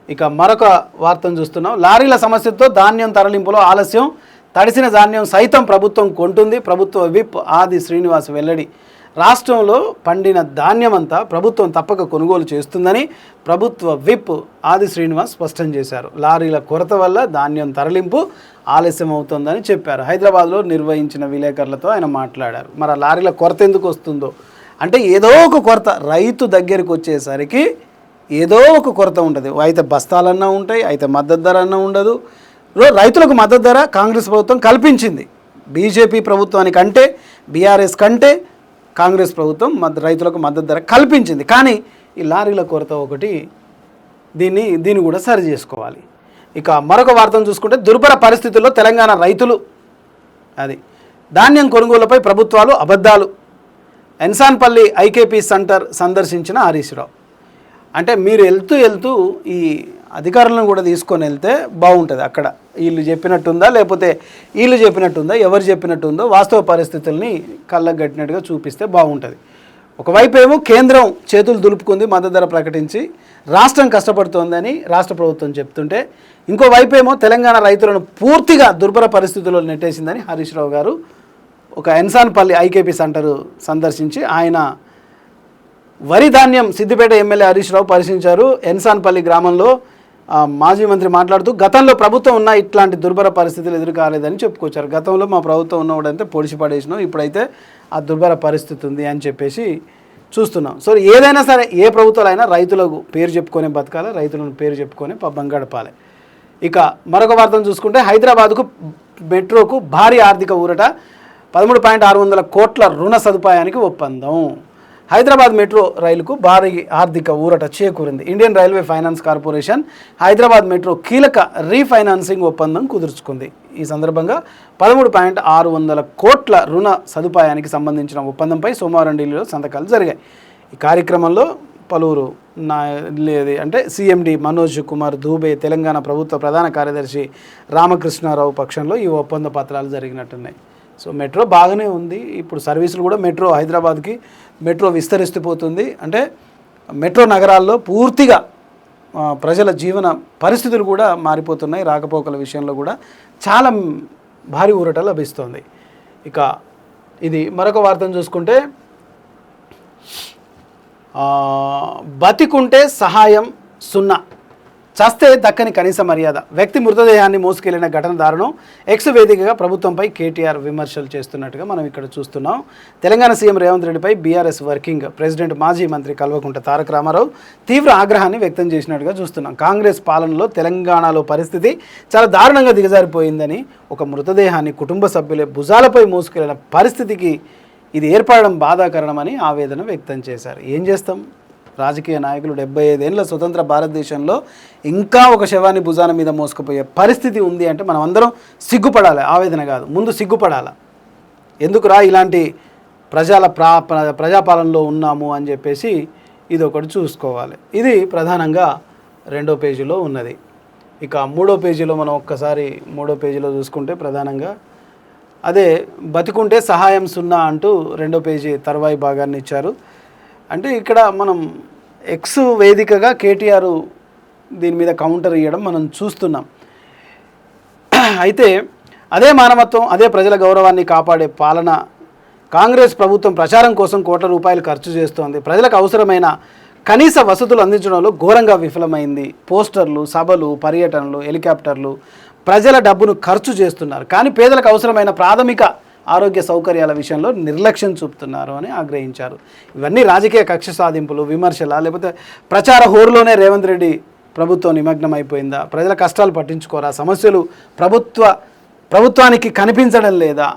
ఇక మరొక వార్తను చూస్తున్నాం. లారీల సమస్యతో ధాన్యం తరలింపులో ఆలస్యం, తడిసిన ధాన్యం సైతం ప్రభుత్వం కొంటుంది. ప్రభుత్వ విప్ ఆది శ్రీనివాస్ వెల్లడి. రాష్ట్రంలో పండిన ధాన్యమంతా ప్రభుత్వం తప్పక కొనుగోలు చేస్తుందని ప్రభుత్వ విప్ ఆది శ్రీనివాస్ స్పష్టం చేశారు. లారీల కొరత వల్ల ధాన్యం తరలింపు ఆలస్యం అవుతుందని చెప్పారు. హైదరాబాద్లో నిర్వహించిన విలేకరులతో ఆయన మాట్లాడారు. మరి ఆ లారీల కొరత ఎందుకు వస్తుందో అంటే ఏదో ఒక కొరత రైతు దగ్గరికి వచ్చేసరికి ఏదో ఒక కొరత ఉంటుంది. అయితే బస్తాలన్నా ఉంటాయి, అయితే మద్దతు ధర అన్నా ఉండదు. రైతులకు మద్దతు ధర కాంగ్రెస్ ప్రభుత్వం కల్పించింది. బీజేపీ ప్రభుత్వానికి అంటే బీఆర్ఎస్ కంటే కాంగ్రెస్ ప్రభుత్వం రైతులకు మద్దతు ధర కల్పించింది. కానీ ఈ లారీల కొరత ఒకటి, దీన్ని కూడా సరి చేసుకోవాలి. ఇక మరొక వార్తను చూసుకుంటే దుర్భర పరిస్థితుల్లో తెలంగాణ రైతులు, అది ధాన్యం కొనుగోలుపై ప్రభుత్వాలు అబద్ధాలు. ఎన్సాన్పల్లి ఐకేపీ సెంటర్ సందర్శించిన హరీష్ రావు. అంటే మీరు వెళ్తూ ఈ అధికారులను కూడా తీసుకొని వెళ్తే బాగుంటుంది. అక్కడ వీళ్ళు చెప్పినట్టుందా, లేకపోతే వీళ్ళు చెప్పినట్టుందా, ఎవరు చెప్పినట్టుందో వాస్తవ పరిస్థితుల్ని కళ్ళకు కట్టినట్టుగా చూపిస్తే బాగుంటుంది. ఒకవైపు ఏమో కేంద్రం చేతులు దులుపుకుంది, మద్దతు ధర ప్రకటించి రాష్ట్రం కష్టపడుతోందని రాష్ట్ర ప్రభుత్వం చెప్తుంటే, ఇంకోవైపు ఏమో తెలంగాణ రైతులను పూర్తిగా దుర్భర పరిస్థితుల్లో నెట్టేసిందని హరీష్ రావు గారు ఒక ఎన్సాన్పల్లి ఐకేపీ సెంటర్ సందర్శించి ఆయన వరి ధాన్యం సిద్దిపేట ఎమ్మెల్యే హరీష్ రావు పరిశీలించారు. ఎన్సాన్పల్లి గ్రామంలో మాజీ మంత్రి మాట్లాడుతూ గతంలో ప్రభుత్వం ఉన్న ఇట్లాంటి దుర్భర పరిస్థితులు ఎదురు కాలేదని చెప్పుకొచ్చారు. గతంలో మా ప్రభుత్వం ఉన్నవాడంతే పొడిచి పడేసినాం, ఇప్పుడైతే ఆ దుర్భర పరిస్థితి ఉంది అని చెప్పేసి చూస్తున్నాం. సో ఏదైనా సరే ఏ ప్రభుత్వాలు అయినా రైతులకు పేరు చెప్పుకొని బతకాలి, రైతులను పేరు చెప్పుకొని పబ్బం గడపాలి. ఇక మరొక వార్తను చూసుకుంటే హైదరాబాద్కు మెట్రోకు భారీ ఆర్థిక ఊరట, 13.6 కోట్ల రుణ సదుపాయానికి ఒప్పందం. హైదరాబాద్ మెట్రో రైలుకు భారీ ఆర్థిక ఊరట చేకూరింది. Indian railway finance corporation Hyderabad metro కీలక రీఫైనాన్సింగ్ ఒప్పందం కుదుర్చుకుంది. ఈ సందర్భంగా 13.6 కోట్ల రుణ సదుపాయానికి సంబంధించిన ఒప్పందంపై సోమవారం ఢిల్లీలో సంతకాలు జరిగాయి. ఈ కార్యక్రమంలో పలువురు అంటే సీఎండి మనోజ్ కుమార్ దూబే, తెలంగాణ ప్రభుత్వ ప్రధాన కార్యదర్శి రామకృష్ణారావు పక్షంలో ఈ ఒప్పంద పత్రాలు జరిగినట్టున్నాయి. సో మెట్రో బాగానే ఉంది. ఇప్పుడు సర్వీసులు కూడా మెట్రో హైదరాబాద్కి మెట్రో విస్తరిస్తూ పోతుంది. అంటే మెట్రో నగరాల్లో పూర్తిగా ప్రజల జీవన పరిస్థితులు కూడా మారిపోతున్నాయి. రాకపోకల విషయంలో కూడా చాలా భారీ ఊరట లభిస్తుంది. ఇక ఇది మరొక వార్తను చూసుకుంటే బతికుంటే సహాయం సున్నా, చస్తే దక్కని కనీస మర్యాద, వ్యక్తి మృతదేహాన్ని మోసుకెళ్లిన ఘటన దారుణం. ఎక్స్ వేదికగా ప్రభుత్వంపై కేటీఆర్ విమర్శలు చేస్తున్నట్టుగా మనం ఇక్కడ చూస్తున్నాం. తెలంగాణ సీఎం రేవంత్ రెడ్డిపై బీఆర్ఎస్ వర్కింగ్ ప్రెసిడెంట్ మాజీ మంత్రి కల్వకుంట్ల తారక రామారావు తీవ్ర ఆగ్రహాన్ని వ్యక్తం చేసినట్టుగా చూస్తున్నాం. కాంగ్రెస్ పాలనలో తెలంగాణలో పరిస్థితి చాలా దారుణంగా దిగజారిపోయిందని, ఒక మృతదేహాన్ని కుటుంబ సభ్యులే భుజాలపై మోసుకెళ్లిన పరిస్థితికి ఇది ఏర్పడడం బాధాకరణమని ఆవేదన వ్యక్తం చేశారు. ఏం చేస్తాం, రాజకీయ నాయకులు 75 ఏళ్ళ స్వతంత్ర భారతదేశంలో ఇంకా ఒక శవాన్ని భుజాన మీద మోసుకుపోయే పరిస్థితి ఉంది అంటే మనం అందరం సిగ్గుపడాలి, ఆవేదన కాదు, ముందు సిగ్గుపడాలి. ఎందుకురా ఇలాంటి ప్రజాపాలనలో ఉన్నాము అని చెప్పేసి ఇది ఒకటి చూసుకోవాలి. ఇది ప్రధానంగా 2వ పేజీలో ఉన్నది. ఇక 3వ పేజీలో మనం ఒక్కసారి 3వ పేజీలో చూసుకుంటే ప్రధానంగా అదే బతికుంటే సహాయం సున్నా అంటూ 2వ పేజీ తర్వాయి భాగాన్ని ఇచ్చారు. అంటే ఇక్కడ మనం ఎక్స్ వేదికగా కేటీఆర్ దీని మీద కౌంటర్ ఇవ్వడం మనం చూస్తున్నాం. అయితే అదే మానవత్వం, అదే ప్రజల గౌరవాన్ని కాపాడే పాలన కాంగ్రెస్ ప్రభుత్వం ప్రచారం కోసం కోట్ల రూపాయలు ఖర్చు చేస్తోంది. ప్రజలకు అవసరమైన కనీస వసతులు అందించడంలో ఘోరంగా విఫలమైంది. పోస్టర్లు, సభలు, పర్యటనలు, హెలికాప్టర్లు, ప్రజల డబ్బును ఖర్చు చేస్తున్నారు. కానీ పేదలకు అవసరమైన ప్రాథమిక ఆరోగ్య సౌకర్యాల విషయంలో నిర్లక్ష్యం చూపుతున్నారు అని ఆగ్రహించారు. ఇవన్నీ రాజకీయ కక్ష సాధింపులు, విమర్శల, లేకపోతే ప్రచార హోరులోనే రేవంత్ రెడ్డి ప్రభుత్వం నిమగ్నం అయిపోయిందా? ప్రజల కష్టాలు పట్టించుకోరా? సమస్యలు ప్రభుత్వానికి కనిపించడం లేదా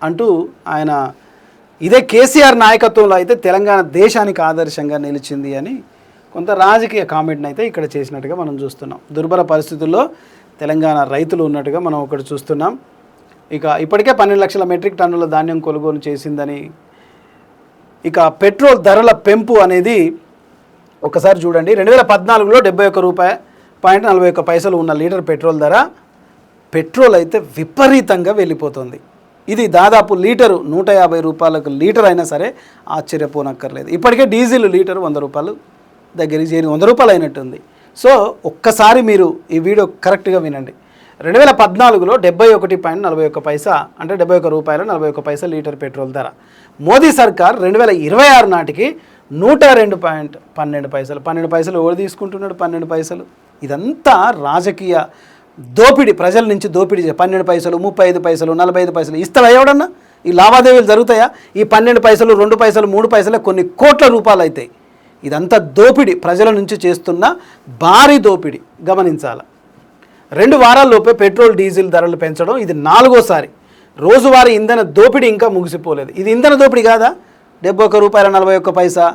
అంటూ ఆయన ఇదే కేసీఆర్ నాయకత్వంలో అయితే తెలంగాణ దేశానికి ఆదర్శంగా నిలిచింది అని కొంత రాజకీయ కామెంట్ని అయితే ఇక్కడ చేసినట్టుగా మనం చూస్తున్నాం. దుర్భర పరిస్థితుల్లో తెలంగాణ రైతులు ఉన్నట్టుగా మనం ఒకటి చూస్తున్నాం. ఇక ఇప్పటికే 12 లక్షల మెట్రిక్ టన్నుల ధాన్యం కొనుగోలు చేసిందని, ఇక పెట్రోల్ ధరల పెంపు అనేది ఒకసారి చూడండి. 2014లో 71 రూపాయ.41 ఉన్న లీటర్ పెట్రోల్ ధర, పెట్రోల్ అయితే విపరీతంగా వెళ్ళిపోతుంది. ఇది దాదాపు లీటరు 150 రూపాయలకు లీటర్ అయినా సరే ఆశ్చర్యపోనక్కర్లేదు. ఇప్పటికే డీజిల్ లీటరు 100 రూపాయలు దగ్గరికి చేరి 100 రూపాయలు అయినట్టుంది. సో ఒక్కసారి మీరు ఈ వీడియో కరెక్ట్గా వినండి. 2014లో 71.41 అంటే 71 రూపాయల 41 లీటర్ పెట్రోల్ ధర. మోదీ సర్కార్ 2026 నాటికి 102.12 పైసలు. 12 పైసలు ఎవరు తీసుకుంటున్నాడు? 12 పైసలు. ఇదంతా రాజకీయ దోపిడీ, ప్రజల నుంచి దోపిడీ. 12 పైసలు, 35 పైసలు, 45 పైసలు ఇస్తావా ఎవడన్నా? ఈ లావాదేవీలు జరుగుతాయా? ఈ 12 పైసలు, 2 పైసలు, 3 పైసలే కొన్ని కోట్ల రూపాయలు అవుతాయి. ఇదంతా దోపిడీ, ప్రజల నుంచి చేస్తున్న భారీ దోపిడీ గమనించాలి. 2 వారాల్లోపే పెట్రోల్ డీజిల్ ధరలు పెంచడం ఇది 4వసారి. రోజువారీ ఇంధన దోపిడీ ఇంకా ముగిసిపోలేదు. ఇది ఇంధన దోపిడీ కాదా? 71 రూపాయల 41 పైసా,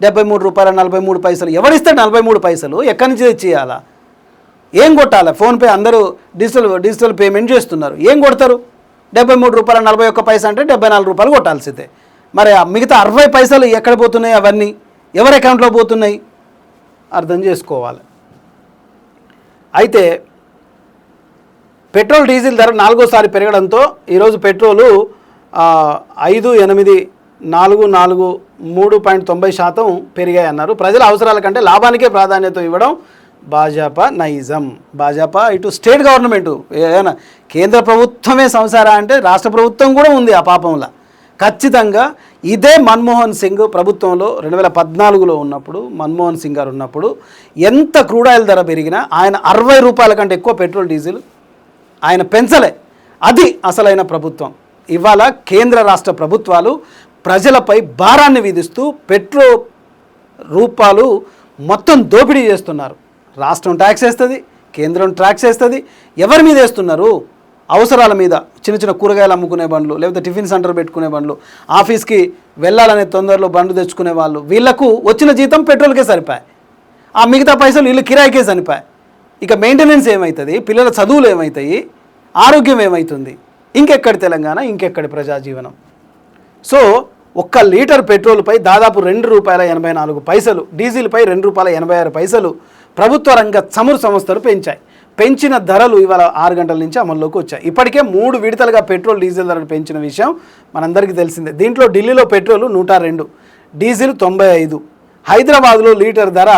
73 రూపాయల 43 పైసలు. ఎవరిస్తాడు 43 పైసలు? ఎక్కడి నుంచి తెచ్చేయాలా? ఏం కొట్టాలి? ఫోన్పే అందరూ డిజిటల్ పేమెంట్ చేస్తున్నారు. ఏం కొడతారు? 73 రూపాయల 41 పైసా అంటే 74 రూపాయలు కొట్టాల్సిందే. మరి మిగతా 60 పైసలు ఎక్కడ పోతున్నాయి? అవన్నీ ఎవరి అకౌంట్లో పోతున్నాయి? అర్థం చేసుకోవాలి. అయితే పెట్రోల్ డీజిల్ ధర 4వసారి పెరగడంతో ఈరోజు పెట్రోలు 3.90% పెరిగాయన్నారు. ప్రజల అవసరాల కంటే లాభానికే ప్రాధాన్యత ఇవ్వడం భాజపా నైజం. భాజపా ఇటు స్టేట్ గవర్నమెంటు ఏదైనా కేంద్ర ప్రభుత్వమే సంసారా అంటే రాష్ట్ర ప్రభుత్వం కూడా ఉంది ఆ పాపంలో. ఖచ్చితంగా ఇదే మన్మోహన్ సింగ్ ప్రభుత్వంలో 2014లో ఉన్నప్పుడు మన్మోహన్ సింగ్ గారు ఉన్నప్పుడు ఎంత క్రూడ్ ఆయిల్ ధర పెరిగినా ఆయన 60 రూపాయల కంటే ఎక్కువ పెట్రోల్ డీజిల్ ఆయన పెంచలే. అది అసలైన ప్రభుత్వం. ఇవాళ కేంద్ర రాష్ట్ర ప్రభుత్వాలు ప్రజలపై భారాన్ని విధిస్తూ పెట్రోల్ రూపాలు మొత్తం దోపిడీ చేస్తున్నారు. రాష్ట్రం ట్యాక్స్ వేస్తుంది, కేంద్రం ట్యాక్స్ వేస్తుంది. ఎవరి మీద వేస్తున్నారు? అవసరాల మీద. చిన్న చిన్న కూరగాయలు అమ్ముకునే బండ్లు, లేకపోతే టిఫిన్ సెంటర్ పెట్టుకునే బండ్లు, ఆఫీస్కి వెళ్ళాలనే తొందరలో బండ్లు తెచ్చుకునే వాళ్ళు, వీళ్లకు వచ్చిన జీతం పెట్రోల్కే సరిపోయాయి. ఆ మిగతా పైసలు వీళ్ళు కిరాయికే సరిపోయాయి. ఇక మెయింటెనెన్స్ ఏమవుతుంది? పిల్లల చదువులు ఏమవుతాయి? ఆరోగ్యం ఏమవుతుంది? ఇంకెక్కడి తెలంగాణ, ఇంకెక్కడి ప్రజాజీవనం? సో 1 లీటర్ పెట్రోల్పై దాదాపు ₹2.84, డీజిల్పై ₹2.86 ప్రభుత్వ రంగ చమురు సంస్థలు పెంచాయి. పెంచిన ధరలు ఇవాళ 6 గంటల నుంచి అమల్లోకి వచ్చాయి. ఇప్పటికే 3 విడతలుగా పెట్రోల్ డీజిల్ ధరలు పెంచిన విషయం మనందరికీ తెలిసిందే. దీంట్లో ఢిల్లీలో పెట్రోల్ 102, డీజిల్ 95. హైదరాబాద్లో లీటర్ ధర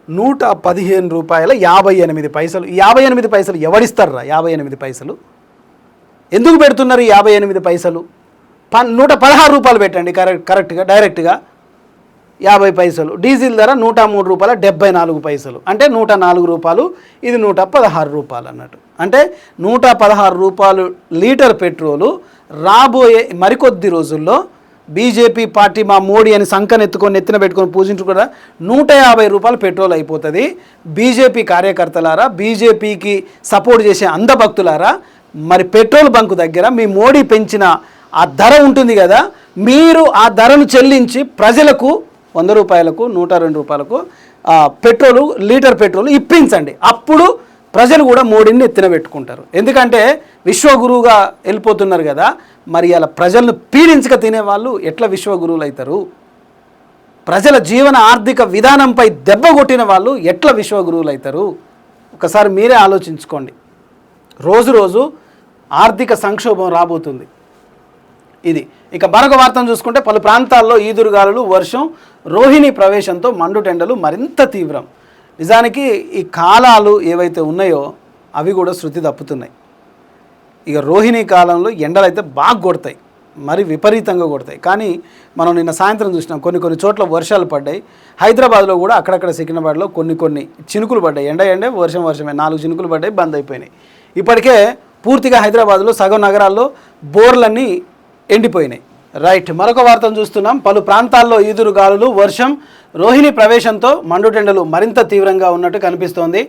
₹115.58. 58 పైసలు ఎవడిస్తారా? 58 పైసలు ఎందుకు పెడుతున్నారు? 58 పైసలు 116 రూపాయలు పెట్టండి కరెక్ట్గా డైరెక్ట్గా 50 పైసలు. డీజిల్ ధర ₹103.74. అంటే 104 రూపాయలు, ఇది ₹116 అన్నట్టు. అంటే ₹116 లీటర్ పెట్రోలు రాబోయే మరికొద్ది రోజుల్లో బీజేపీ పార్టీ మా మోడీ అని సంకనెత్తుకొని ఎత్తిన పెట్టుకొని పూజించుకున్న ₹150 పెట్రోల్ అయిపోతుంది. బీజేపీ కార్యకర్తలారా, బీజేపీకి సపోర్ట్ చేసే అంధభక్తులారా, మరి పెట్రోల్ బంకు దగ్గర మీ మోడీ పెంచిన ఆ ధర ఉంటుంది కదా, మీరు ఆ ధరను చెల్లించి ప్రజలకు ₹100, ₹102 పెట్రోలు లీటర్ పెట్రోల్ ఇప్పించండి. అప్పుడు ప్రజలు కూడా మోడీని ఎత్తిన పెట్టుకుంటారు. ఎందుకంటే విశ్వగురువుగా వెళ్ళిపోతున్నారు కదా, మరి అలా ప్రజలను పీడించక తినేవాళ్ళు ఎట్లా విశ్వగురువులు అవుతారు? ప్రజల జీవన ఆర్థిక విధానంపై దెబ్బ కొట్టిన వాళ్ళు ఎట్లా విశ్వగురువులు అవుతారు? ఒకసారి మీరే ఆలోచించుకోండి. రోజు రోజు ఆర్థిక సంక్షోభం రాబోతుంది. ఇది. ఇక మరొక వార్తను చూసుకుంటే పలు ప్రాంతాల్లో ఈదురుగాలులు, వర్షం, రోహిణి ప్రవేశంతో మండుటెండలు మరింత తీవ్రం. నిజానికి ఈ కాలాలు ఏవైతే ఉన్నాయో అవి కూడా శృతి తప్పుతున్నాయి. ఇక రోహిణి కాలంలో ఎండలు అయితే బాగా కొడతాయి, మరి విపరీతంగా కొడతాయి. కానీ మనం నిన్న సాయంత్రం చూసినాం కొన్ని చోట్ల వర్షాలు పడ్డాయి. హైదరాబాద్లో కూడా అక్కడక్కడ సికింద్రాబాద్లో కొన్ని చినుకులు పడ్డాయి. ఎండే వర్షమే 4 చినుకులు పడ్డాయి, బంద్ అయిపోయినాయి. ఇప్పటికే పూర్తిగా హైదరాబాద్లో సగం నగరాల్లో బోర్లన్నీ ఎండిపోయినాయి. రైట్. మరొక వార్తను చూస్తున్నాం. పలు ప్రాంతాల్లో ఈదురుగాలులు, వర్షం, రోహిణి ప్రవేశంతో మండుటెండలు మరింత తీవ్రంగా ఉన్నట్టు కనిపిస్తోంది.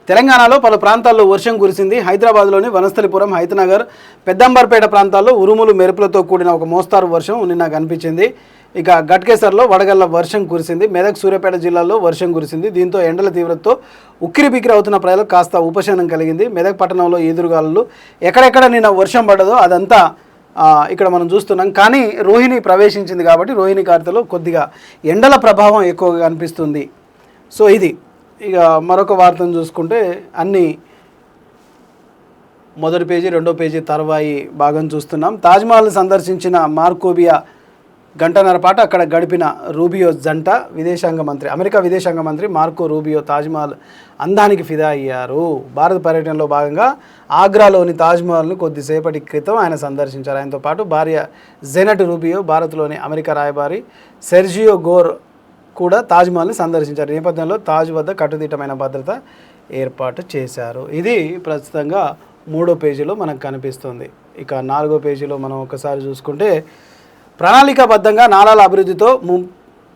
తెలంగాణలో పలు ప్రాంతాల్లో వర్షం కురిసింది. హైదరాబాద్లోని వనస్థలిపురం, హైతనగర్, పెద్దంబర్పేట ప్రాంతాల్లో ఉరుములు మెరుపులతో కూడిన ఒక మోస్తారు వర్షం నిన్న కనిపించింది. ఇక గట్కేసర్లో వడగళ్ల వర్షం కురిసింది. మెదక్, సూర్యాపేట జిల్లాల్లో వర్షం కురిసింది. దీంతో ఎండల తీవ్రతతో ఉక్కిరిబిక్కిరి అవుతున్న ప్రజలకు కాస్త ఉపశమనం కలిగింది. మెదక్ పట్టణంలో ఈదురుగాలులు ఎక్కడెక్కడ నిన్న వర్షం పడ్డదో అదంతా ఇక్కడ మనం చూస్తున్నాం. కానీ రోహిణి ప్రవేశించింది కాబట్టి రోహిణి కార్తెలో కొద్దిగా ఎండల ప్రభావం ఎక్కువగా కనిపిస్తుంది. సో ఇది. ఇక మరొక వార్తను చూసుకుంటే అన్నీ మొదటి పేజీ, రెండో పేజీ తర్వాయి భాగం చూస్తున్నాం. తాజ్మహల్ సందర్శించిన మార్కోబియా గంటన్నర పాటు అక్కడ గడిపిన రూబియో జంట. అమెరికా విదేశాంగ మంత్రి మార్కో రూబియో తాజ్మహల్ అందానికి ఫిదా అయ్యారు. భారత పర్యటనలో భాగంగా ఆగ్రాలోని తాజ్మహల్ను కొద్దిసేపటి క్రితం ఆయన సందర్శించారు. ఆయనతో పాటు భార్య జెనెట్ రూబియో, భారత్లోని అమెరికా రాయబారి సెర్జియో గోర్ కూడా తాజ్మహల్ని సందర్శించారు. ఈ నేపథ్యంలో తాజ్ వద్ద కట్టుదిట్టమైన భద్రత ఏర్పాటు చేశారు. ఇది ప్రస్తుతంగా 3వ పేజీలో మనకు కనిపిస్తుంది. ఇక 4వ పేజీలో మనం ఒకసారి చూసుకుంటే ప్రణాళికాబద్ధంగా నాలాల అభివృద్ధితో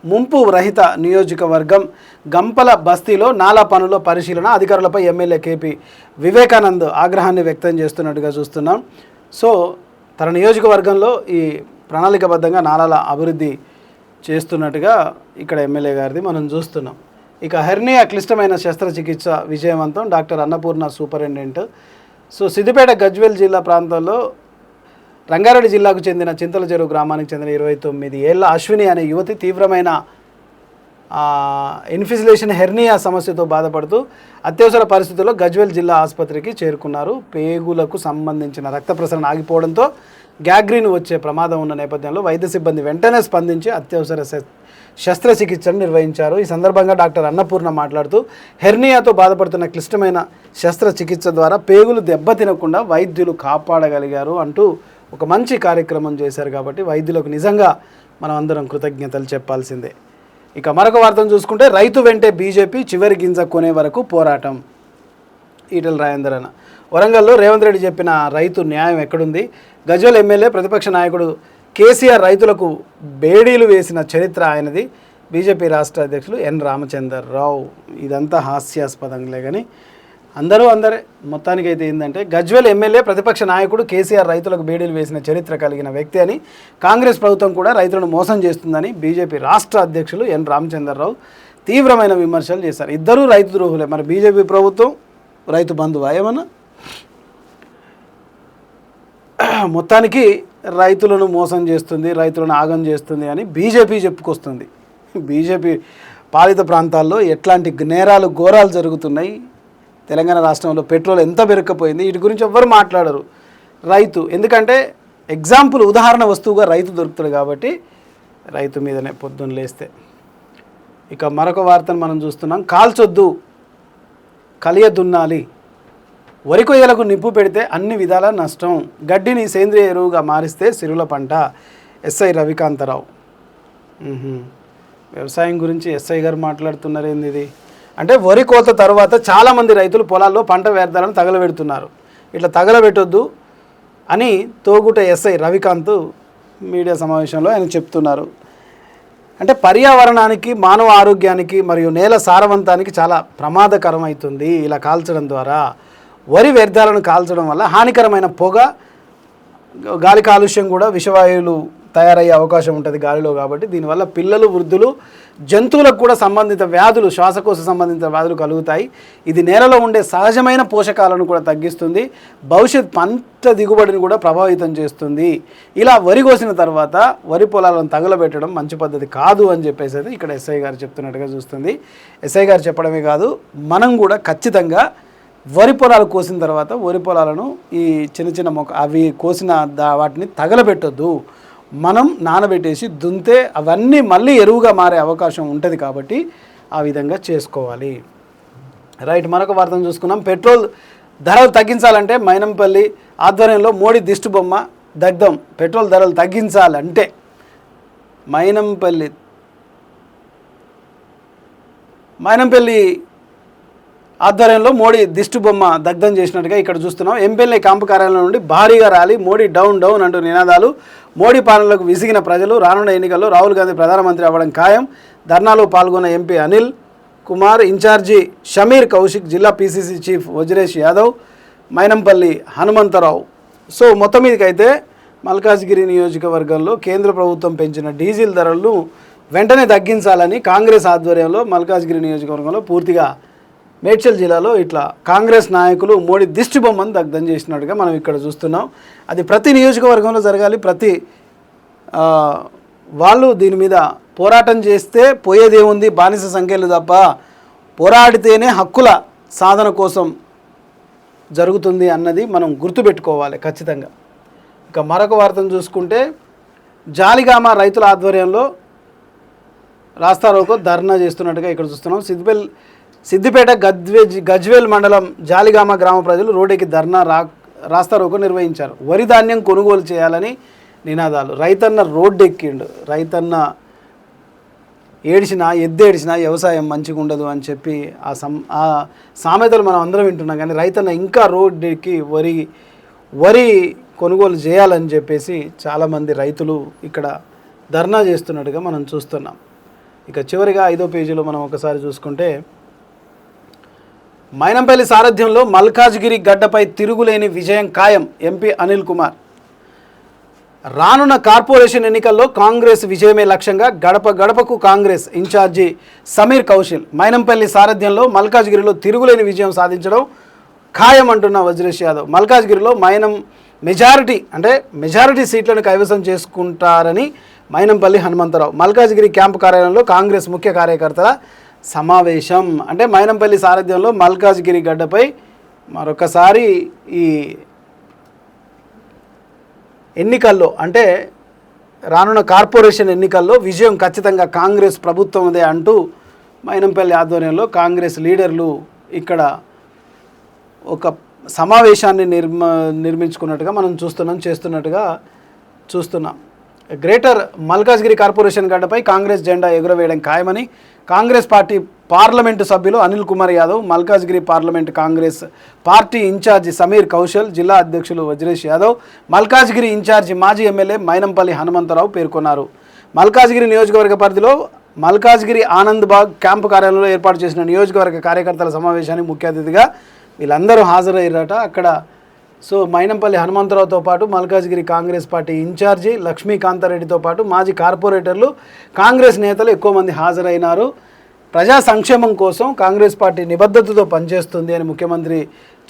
ముంపు రహిత నియోజకవర్గం గంపల బస్తీలో నాలా పనుల పరిశీలన. అధికారులపై ఎమ్మెల్యే కేపీ వివేకానంద్ ఆగ్రహాన్ని వ్యక్తం చేస్తున్నట్టుగా చూస్తున్నాం. సో తన నియోజకవర్గంలో ఈ ప్రణాళికాబద్ధంగా నాలాల అభివృద్ధి చేస్తున్నట్టుగా ఇక్కడ ఎమ్మెల్యే గారిది మనం చూస్తున్నాం. ఇక హెర్నియా క్లిష్టమైన శస్త్రచికిత్స విజయవంతం. Doctor Annapurna superintendent. So Siddipet, Gajwel జిల్లా ప్రాంతాల్లో రంగారెడ్డి జిల్లాకు చెందిన చింతల చెరువు గ్రామానికి చెందిన 29 ఏళ్ల అశ్విని అనే యువతి తీవ్రమైన ఇన్ఫిజిలేషన్ హెర్నియా సమస్యతో బాధపడుతూ అత్యవసర పరిస్థితుల్లో గజ్వేల్ జిల్లా ఆసుపత్రికి చేరుకున్నారు. పేగులకు సంబంధించిన రక్త ప్రసరణ ఆగిపోవడంతో గ్యాంగ్రీన్ వచ్చే ప్రమాదం ఉన్న నేపథ్యంలో వైద్య సిబ్బంది వెంటనే స్పందించి అత్యవసర శస్త్రచికిత్సను నిర్వహించారు. ఈ సందర్భంగా డాక్టర్ అన్నపూర్ణ మాట్లాడుతూ హెర్నియాతో బాధపడుతున్న క్లిష్టమైన శస్త్రచికిత్స ద్వారా పేగులు దెబ్బతినకుండా వైద్యులు కాపాడగలిగారు అంటూ ఒక మంచి కార్యక్రమం చేశారు కాబట్టి వైద్యులకు నిజంగా మనం అందరం కృతజ్ఞతలు చెప్పాల్సిందే. ఇక మరొక వార్తను చూసుకుంటే రైతు వెంటే బీజేపీ చివరి గింజ కొనే వరకు పోరాటం. ఈటెల రాజేందర్ అన్న వరంగల్లో రేవంత్ రెడ్డి చెప్పిన రైతు న్యాయం ఎక్కడుంది? గజ్వేల్ ఎమ్మెల్యే ప్రతిపక్ష నాయకుడు కేసీఆర్ రైతులకు బేడీలు వేసిన చరిత్ర ఆయనది. బీజేపీ రాష్ట్ర అధ్యక్షులు ఎన్ రామచంద్రరావు. ఇదంతా హాస్యాస్పదంగా కానీ అందరే మొత్తానికైతే ఏంటంటే గజ్వేల్ ఎమ్మెల్యే ప్రతిపక్ష నాయకుడు కేసీఆర్ రైతులకు బేడీలు వేసిన చరిత్ర కలిగిన వ్యక్తి అని, కాంగ్రెస్ ప్రభుత్వం కూడా రైతులను మోసం చేస్తుందని బీజేపీ రాష్ట్ర అధ్యక్షులు ఎన్ రామచంద్రరావు తీవ్రమైన విమర్శలు చేశారు. ఇద్దరూ రైతు ద్రోహులే. మరి బీజేపీ ప్రభుత్వం రైతు బంధువా ఏమన్నా? మొత్తానికి రైతులను మోసం చేస్తుంది, రైతులను ఆగం చేస్తుంది అని బీజేపీ చెప్పుకొస్తుంది. బీజేపీ పాలిత ప్రాంతాల్లో ఎట్లాంటి నేరాలు ఘోరాలు జరుగుతున్నాయి. తెలంగాణ రాష్ట్రంలో పెట్రోల్ ఎంత పెరగకపోయింది, వీటి గురించి ఎవ్వరు మాట్లాడరు. రైతు ఎందుకంటే ఎగ్జాంపుల్ ఉదాహరణ వస్తువుగా రైతు దొరుకుతాడు కాబట్టి రైతు మీదనే పొద్దున్న లేస్తే. ఇక మరొక వార్తను మనం చూస్తున్నాం. కాల్చొద్దు కలియ దున్నాలి, వరి కొయ్యలకు నిప్పు పెడితే అన్ని విధాల నష్టం, గడ్డిని సేంద్రియ ఎరువుగా మారిస్తే సిరుల పంట. ఎస్ఐ రవికాంతరావు. వ్యవసాయం గురించి ఎస్ఐ గారు మాట్లాడుతున్నారు ఏంది ఇది అంటే, వరి కోత తర్వాత చాలామంది రైతులు పొలాల్లో పంట వ్యర్థాలను తగలబెడుతున్నారు. ఇట్లా తగలబెట్టొద్దు అని తోగుట ఎస్ఐ రవికాంత్ మీడియా సమావేశంలో ఆయన చెప్తున్నారు. అంటే పర్యావరణానికి, మానవ ఆరోగ్యానికి మరియు నేల సారవంతానికి చాలా ప్రమాదకరం అవుతుంది ఇలా కాల్చడం ద్వారా. వరి వ్యర్థాలను కాల్చడం వల్ల హానికరమైన పొగ, గాలి కాలుష్యం కూడా, విషవాయువులు తయారయ్యే అవకాశం ఉంటుంది గాలిలో. కాబట్టి దీనివల్ల పిల్లలు, వృద్ధులు, జంతువులకు కూడా సంబంధిత వ్యాధులు, శ్వాసకోశ సంబంధిత వ్యాధులు కలుగుతాయి. ఇది నేలలో ఉండే సహజమైన పోషకాలను కూడా తగ్గిస్తుంది, భవిష్యత్ పంట దిగుబడిని కూడా ప్రభావితం చేస్తుంది. ఇలా వరి కోసిన తర్వాత వరి పొలాలను తగలబెట్టడం మంచి పద్ధతి కాదు అని చెప్పేసి అయితే ఇక్కడ ఎస్ఐ గారు చెప్తున్నట్టుగా చూస్తుంది. ఎస్ఐ గారు చెప్పడమే కాదు, మనం కూడా ఖచ్చితంగా వరి పొలాలు కోసిన తర్వాత వరి పొలాలను ఈ చిన్న చిన్న మొక్క అవి కోసిన వాటిని తగలబెట్టొద్దు, మనం నానబెట్టేసి దున్తే అవన్నీ మళ్ళీ ఎరువుగా మారే అవకాశం ఉంటుంది కాబట్టి ఆ విధంగా చేసుకోవాలి. రైట్, మరొక వార్తను చూసుకున్నాం. పెట్రోల్ ధరలు తగ్గించాలంటే మైనంపల్లి ఆధ్వర్యంలో మోడీ దిష్టిబొమ్మ దగ్ధం. పెట్రోల్ ధరలు తగ్గించాలంటే మైనంపల్లి ఆధ్వర్యంలో మోడీ దిష్టిబొమ్మ దగ్ధం చేసినట్టుగా ఇక్కడ చూస్తున్నాం. ఎంపీఎల్ఏ క్యాంపు కార్యాలయం నుండి భారీగా ర్యాలీ, మోడీ డౌన్ డౌన్ అంటూ నినాదాలు. మోడీ పాలనలకు విసిగిన ప్రజలు, రానున్న ఎన్నికల్లో రాహుల్ గాంధీ ప్రధానమంత్రి అవ్వడం ఖాయం. ధర్నాలో పాల్గొన్న ఎంపీ అనిల్ కుమార్, ఇన్ఛార్జి షమీర్ కౌశిక్, జిల్లా PCC chief Vajresh Yadav, Mynampally Hanumantharao. So మొత్తం మీదకైతే మల్కాజ్గిరి నియోజకవర్గంలో కేంద్ర ప్రభుత్వం పెంచిన డీజిల్ ధరలను వెంటనే తగ్గించాలని కాంగ్రెస్ ఆధ్వర్యంలో మల్కాజ్గిరి నియోజకవర్గంలో పూర్తిగా మేడ్చల్ జిల్లాలో ఇట్లా కాంగ్రెస్ నాయకులు మోడీ దిష్టిబొమ్మను దగ్ధం చేసినట్టుగా మనం ఇక్కడ చూస్తున్నాం. అది ప్రతి నియోజకవర్గంలో జరగాలి. ప్రతి వాళ్ళు దీని మీద పోరాటం చేస్తే పోయేదేముంది, బానిస సంఖ్యలు తప్ప. పోరాడితేనే హక్కుల సాధన కోసం జరుగుతుంది అన్నది మనం గుర్తుపెట్టుకోవాలి ఖచ్చితంగా. ఇక మరొక వార్తను చూసుకుంటే జాలిగామ రైతుల ఆధ్వర్యంలో రాస్తారోకో ధర్నా చేస్తున్నట్టుగా ఇక్కడ చూస్తున్నాం. సిద్దిపేట గజ్వేల్ మండలం జాలిగామ గ్రామ ప్రజలు రోడ్డుకి ధర్నా రాస్తారోకో నిర్వహించారు. వరి ధాన్యం కొనుగోలు చేయాలని నినాదాలు. రైతన్న రోడ్డెక్కిండు. రైతన్న ఏడిచినా ఎద్దేడిచినా వ్యవసాయం మంచిగా ఉండదు అని చెప్పి ఆ సామెతలు మనం అందరం వింటున్నాం. కానీ రైతన్న ఇంకా రోడ్డుకి వరి కొనుగోలు చేయాలని చెప్పేసి చాలామంది రైతులు ఇక్కడ ధర్నా చేస్తున్నట్టుగా మనం చూస్తున్నాం. ఇక చివరిగా 5వ పేజీలో మనం ఒకసారి చూసుకుంటే మైనంపల్లి సారథ్యంలో మల్కాజ్గిరి గడ్డపై తిరుగులేని విజయం ఖాయం. ఎంపీ అనిల్ కుమార్. రానున్న కార్పొరేషన్ ఎన్నికల్లో కాంగ్రెస్ విజయమే లక్ష్యంగా గడప గడపకు కాంగ్రెస్ ఇన్ఛార్జి సమీర్ కౌశల్. మైనంపల్లి సారథ్యంలో మల్కాజ్గిరిలో తిరుగులేని విజయం సాధించడం ఖాయం అంటున్న వజ్రేష్ యాదవ్. మల్కాజ్గిరిలో మెజారిటీ సీట్లను కైవసం చేసుకుంటారని మైనంపల్లి హనుమంతరావు. మల్కాజ్గిరి క్యాంపు కార్యాలయంలో కాంగ్రెస్ ముఖ్య కార్యకర్తల సమావేశం. అంటే మైనంపల్లి సారథ్యంలో మల్కాజ్గిరి గడ్డపై మరొకసారి ఈ ఎన్నికల్లో అంటే రానున్న కార్పొరేషన్ ఎన్నికల్లో విజయం ఖచ్చితంగా కాంగ్రెస్ ప్రభుత్వందే అంటూ మైనంపల్లి ఆధ్వర్యంలో కాంగ్రెస్ లీడర్లు ఇక్కడ ఒక సమావేశాన్ని నిర్మించుకున్నట్టుగా మనం చూస్తున్నాం. గ్రేటర్ మల్కాజ్గిరి కార్పొరేషన్ గడ్డపై కాంగ్రెస్ జెండా ఎగురవేయడం ఖాయమని కాంగ్రెస్ పార్టీ పార్లమెంటు సభ్యులు Anil Kumar Yadav, Malkajgiri parliament Congress party in charge Sameer Kaushal, జిల్లా అధ్యక్షులు వజ్రేష్ యాదవ్, మల్కాజ్గిరి ఇన్ఛార్జి మాజీ ఎమ్మెల్యే మైనంపల్లి హనుమంతరావు పేర్కొన్నారు. మల్కాజ్గిరి నియోజకవర్గ పరిధిలో మల్కాజ్గిరి ఆనంద్ బాగ్ క్యాంపు కార్యాలయంలో ఏర్పాటు చేసిన నియోజకవర్గ కార్యకర్తల సమావేశానికి ముఖ్య అతిథిగా వీళ్ళందరూ హాజరయ్యారట. అక్కడ మైనంపల్లి హనుమంతరావుతో పాటు మల్కాజ్గిరి కాంగ్రెస్ పార్టీ ఇన్ఛార్జి లక్ష్మీకాంతారెడ్డితో పాటు మాజీ కార్పొరేటర్లు, కాంగ్రెస్ నేతలు ఎక్కువ మంది హాజరైనారు. ప్రజా సంక్షేమం కోసం కాంగ్రెస్ పార్టీ నిబద్ధతతో పనిచేస్తుంది అని ముఖ్యమంత్రి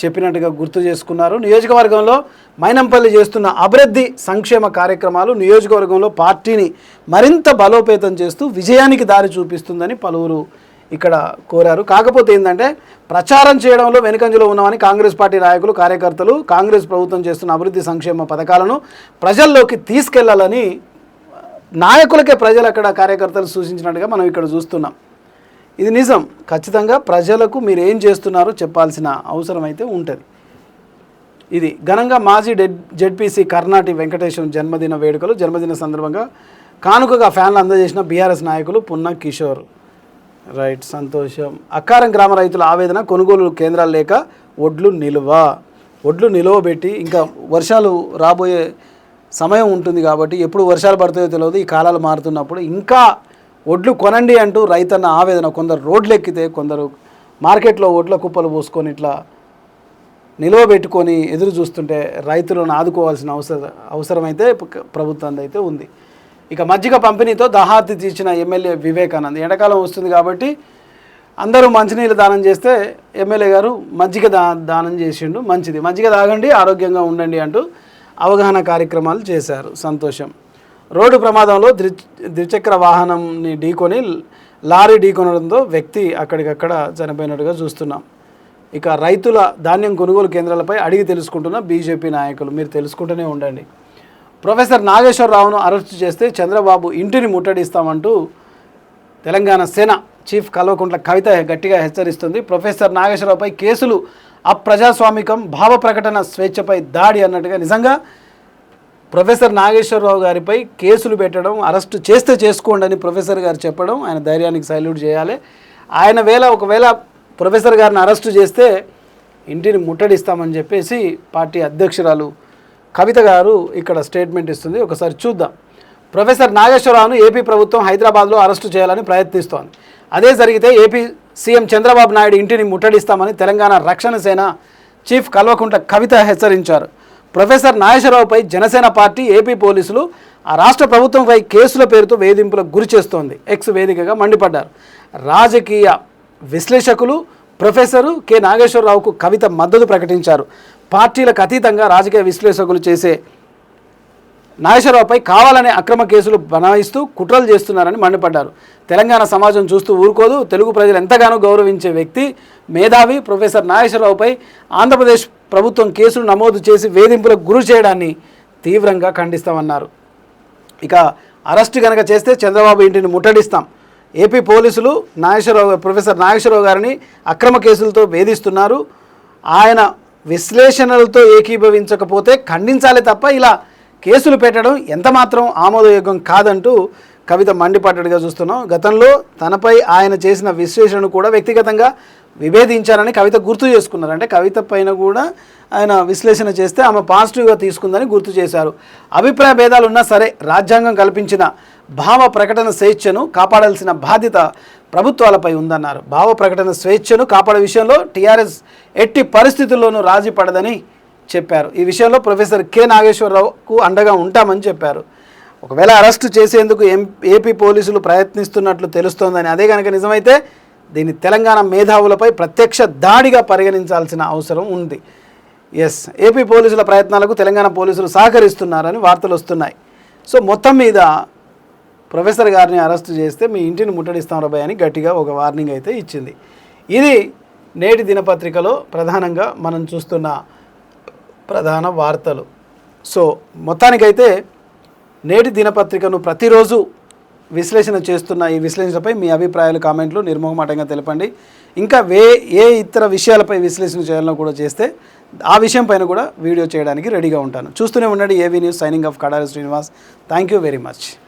చెప్పినట్టుగా గుర్తు చేసుకున్నారు. నియోజకవర్గంలో మైనంపల్లి చేస్తున్న అభివృద్ధి సంక్షేమ కార్యక్రమాలు నియోజకవర్గంలో పార్టీని మరింత బలోపేతం చేస్తూ విజయానికి దారి చూపిస్తుందని పలువురు ఇక్కడ కోరారు. కాకపోతే ఏంటంటే ప్రచారం చేయడంలో వెనుకంజలో ఉన్నామని కాంగ్రెస్ పార్టీ నాయకులు, కార్యకర్తలు కాంగ్రెస్ ప్రభుత్వం చేస్తున్న అభివృద్ధి సంక్షేమ పథకాలను ప్రజల్లోకి తీసుకెళ్లాలని నాయకులకే ప్రజలు అక్కడ కార్యకర్తలు సూచించినట్టుగా మనం ఇక్కడ చూస్తున్నాం. ఇది నిజం. ఖచ్చితంగా ప్రజలకు మీరు ఏం చేస్తున్నారో చెప్పాల్సిన అవసరం అయితే ఉంటుంది. ఇది ఘనంగా మాజీ జెడ్పీసీ కర్నాటి వెంకటేశ్వరం జన్మదిన సందర్భంగా కానుకగా ఫ్యాన్లు అందజేసిన బీఆర్ఎస్ నాయకులు పున్న కిషోర్. రైట్, సంతోషం. అక్కారం గ్రామ రైతుల ఆవేదన, కొనుగోలు కేంద్రాలు లేక ఒడ్లు నిలువబెట్టి ఇంకా వర్షాలు రాబోయే సమయం ఉంటుంది కాబట్టి ఎప్పుడు వర్షాలు పడతాయో తెలియదు. ఈ కాలాలు మారుతున్నప్పుడు ఇంకా ఒడ్లు కొనండి అంటూ రైతన్న ఆవేదన. కొందరు రోడ్లు ఎక్కితే, కొందరు మార్కెట్లో ఒడ్ల కుప్పలు పోసుకొని ఇట్లా నిలువబెట్టుకొని ఎదురు చూస్తుంటే రైతులను ఆదుకోవాల్సిన అవసరం అయితే ప్రభుత్వం అయితే ఉంది. ఇక మజ్జిగ పంపిణీతో దాహార్తి తీర్చిన ఎమ్మెల్యే వివేకానంద్. ఎండాకాలం వస్తుంది కాబట్టి అందరూ మంచినీళ్ళు దానం చేస్తే ఎమ్మెల్యే గారు మజ్జిగ దానం చేసిండు. మంచిది, మజ్జిగ తాగండి, ఆరోగ్యంగా ఉండండి అంటూ అవగాహన కార్యక్రమాలు చేశారు. సంతోషం. రోడ్డు ప్రమాదంలో ద్విచక్ర వాహనంని లారీ ఢీకొనడంతో వ్యక్తి అక్కడికక్కడ చనిపోయినట్టుగా చూస్తున్నాం. ఇక రైతుల ధాన్యం కొనుగోలు కేంద్రాలపై అడిగి తెలుసుకుంటున్న బీజేపీ నాయకులు. మీరు తెలుసుకుంటూనే ఉండండి. ప్రొఫెసర్ నాగేశ్వరరావును అరెస్టు చేస్తే చంద్రబాబు ఇంటిని ముట్టడిస్తామంటూ తెలంగాణ సేన చీఫ్ కల్వకుంట్ల కవిత గట్టిగా హెచ్చరిస్తుంది. ప్రొఫెసర్ నాగేశ్వరరావుపై కేసులు అప్రజాస్వామికం, భావ ప్రకటన స్వేచ్ఛపై దాడి అన్నట్టుగా నిజంగా ప్రొఫెసర్ నాగేశ్వరరావు గారిపై కేసులు పెట్టడం, అరెస్టు చేస్తే చేసుకోండి అని ప్రొఫెసర్ గారు చెప్పడం, ఆయన ధైర్యానికి సల్యూట్ చేయాలి. ఒకవేళ ప్రొఫెసర్ గారిని అరెస్టు చేస్తే ఇంటిని ముట్టడిస్తామని చెప్పేసి పార్టీ అధ్యక్షురాలు కవిత గారు ఇక్కడ స్టేట్మెంట్ ఇస్తుంది. ఒకసారి చూద్దాం. ప్రొఫెసర్ నాగేశ్వరరావును ఏపీ ప్రభుత్వం హైదరాబాద్లో అరెస్టు చేయాలని ప్రయత్నిస్తోంది. అదే జరిగితే ఏపీ సీఎం చంద్రబాబు నాయుడు ఇంటిని ముట్టడిస్తామని తెలంగాణ రక్షణ సేన చీఫ్ కల్వకుంట్ల కవిత హెచ్చరించారు. ప్రొఫెసర్ నాగేశ్వరరావుపై జనసేన పార్టీ, ఏపీ పోలీసులు ఆ రాష్ట్ర ప్రభుత్వంపై కేసుల పేరుతో వేధింపులకు గురి చేస్తోంది. ఎక్స్ వేదికగా మండిపడ్డారు. రాజకీయ విశ్లేషకులు ప్రొఫెసర్ కె నాగేశ్వరరావుకు కవిత మద్దతు ప్రకటించారు. పార్టీలకు అతీతంగా రాజకీయ విశ్లేషకులు చేసే నాగేశ్వరరావుపై కావాలనే అక్రమ కేసులు బనాయిస్తూ కుట్రలు చేస్తున్నారని మండిపడ్డారు. తెలంగాణ సమాజం చూస్తూ ఊరుకోదు. తెలుగు ప్రజలు ఎంతగానో గౌరవించే వ్యక్తి, మేధావి ప్రొఫెసర్ నాగేశ్వరరావుపై ఆంధ్రప్రదేశ్ ప్రభుత్వం కేసులు నమోదు చేసి వేధింపులకు గురి చేయడాన్ని తీవ్రంగా ఖండిస్తామన్నారు. ఇక అరెస్టు కనుక చేస్తే చంద్రబాబు ఇంటిని ముట్టడిస్తాం. ఏపీ పోలీసులు ప్రొఫెసర్ నాగేశ్వరరావు గారిని అక్రమ కేసులతో వేధిస్తున్నారు. ఆయన విశ్లేషణలతో ఏకీభవించకపోతే ఖండించాలి తప్ప ఇలా కేసులు పెట్టడం ఎంతమాత్రం ఆమోదయోగ్యం కాదంటూ కవిత మండిపడ్డట్టుగా చూస్తున్నాం. గతంలో తనపై ఆయన చేసిన విశ్లేషణను కూడా వ్యక్తిగతంగా విభేదించారని కవిత గుర్తు చేసుకున్నారు. అంటే కవిత పైన కూడా ఆయన విశ్లేషణ చేస్తే ఆమె పాజిటివ్గా తీసుకుందని గుర్తు చేశారు. అభిప్రాయ భేదాలు ఉన్నా సరే రాజ్యాంగం కల్పించిన భావ ప్రకటన స్వేచ్ఛను కాపాడాల్సిన బాధ్యత ప్రభుత్వాలపై ఉందన్నారు. భావ ప్రకటన స్వేచ్ఛను కాపాడే విషయంలో టీఆర్ఎస్ ఎట్టి పరిస్థితుల్లోనూ రాజీ పడదని చెప్పారు. ఈ విషయంలో ప్రొఫెసర్ కె నాగేశ్వరరావుకు అండగా ఉంటామని చెప్పారు. ఒకవేళ అరెస్టు చేసేందుకు ఏపీ పోలీసులు ప్రయత్నిస్తున్నట్లు తెలుస్తోందని, అదే కనుక నిజమైతే దీన్ని తెలంగాణ మేధావులపై ప్రత్యక్ష దాడిగా పరిగణించాల్సిన అవసరం ఉంది. ఏపీ పోలీసుల ప్రయత్నాలకు తెలంగాణ పోలీసులు సహకరిస్తున్నారని వార్తలు వస్తున్నాయి. సో మొత్తం మీద ప్రొఫెసర్ గారిని అరెస్టు చేస్తే మీ ఇంటిని ముట్టడిస్తాం రాబాయ్ అని గట్టిగా ఒక వార్నింగ్ అయితే ఇచ్చింది. ఇది నేటి దినపత్రికలో ప్రధానంగా మనం చూస్తున్న ప్రధాన వార్తలు. సో మొత్తానికైతే నేటి దినపత్రికను ప్రతిరోజు విశ్లేషణ చేస్తున్న ఈ విశ్లేషణపై మీ అభిప్రాయాలు కామెంట్లు నిర్మోహమాటంగా తెలపండి. ఇంకా ఏ ఇతర విషయాలపై విశ్లేషణ చేయాలనో కూడా చేస్తే ఆ విషయం పైన కూడా వీడియో చేయడానికి రెడీగా ఉంటాను. చూస్తూనే ఉండండి AV news. Signing off Kadari Srinivas. Thank you very much.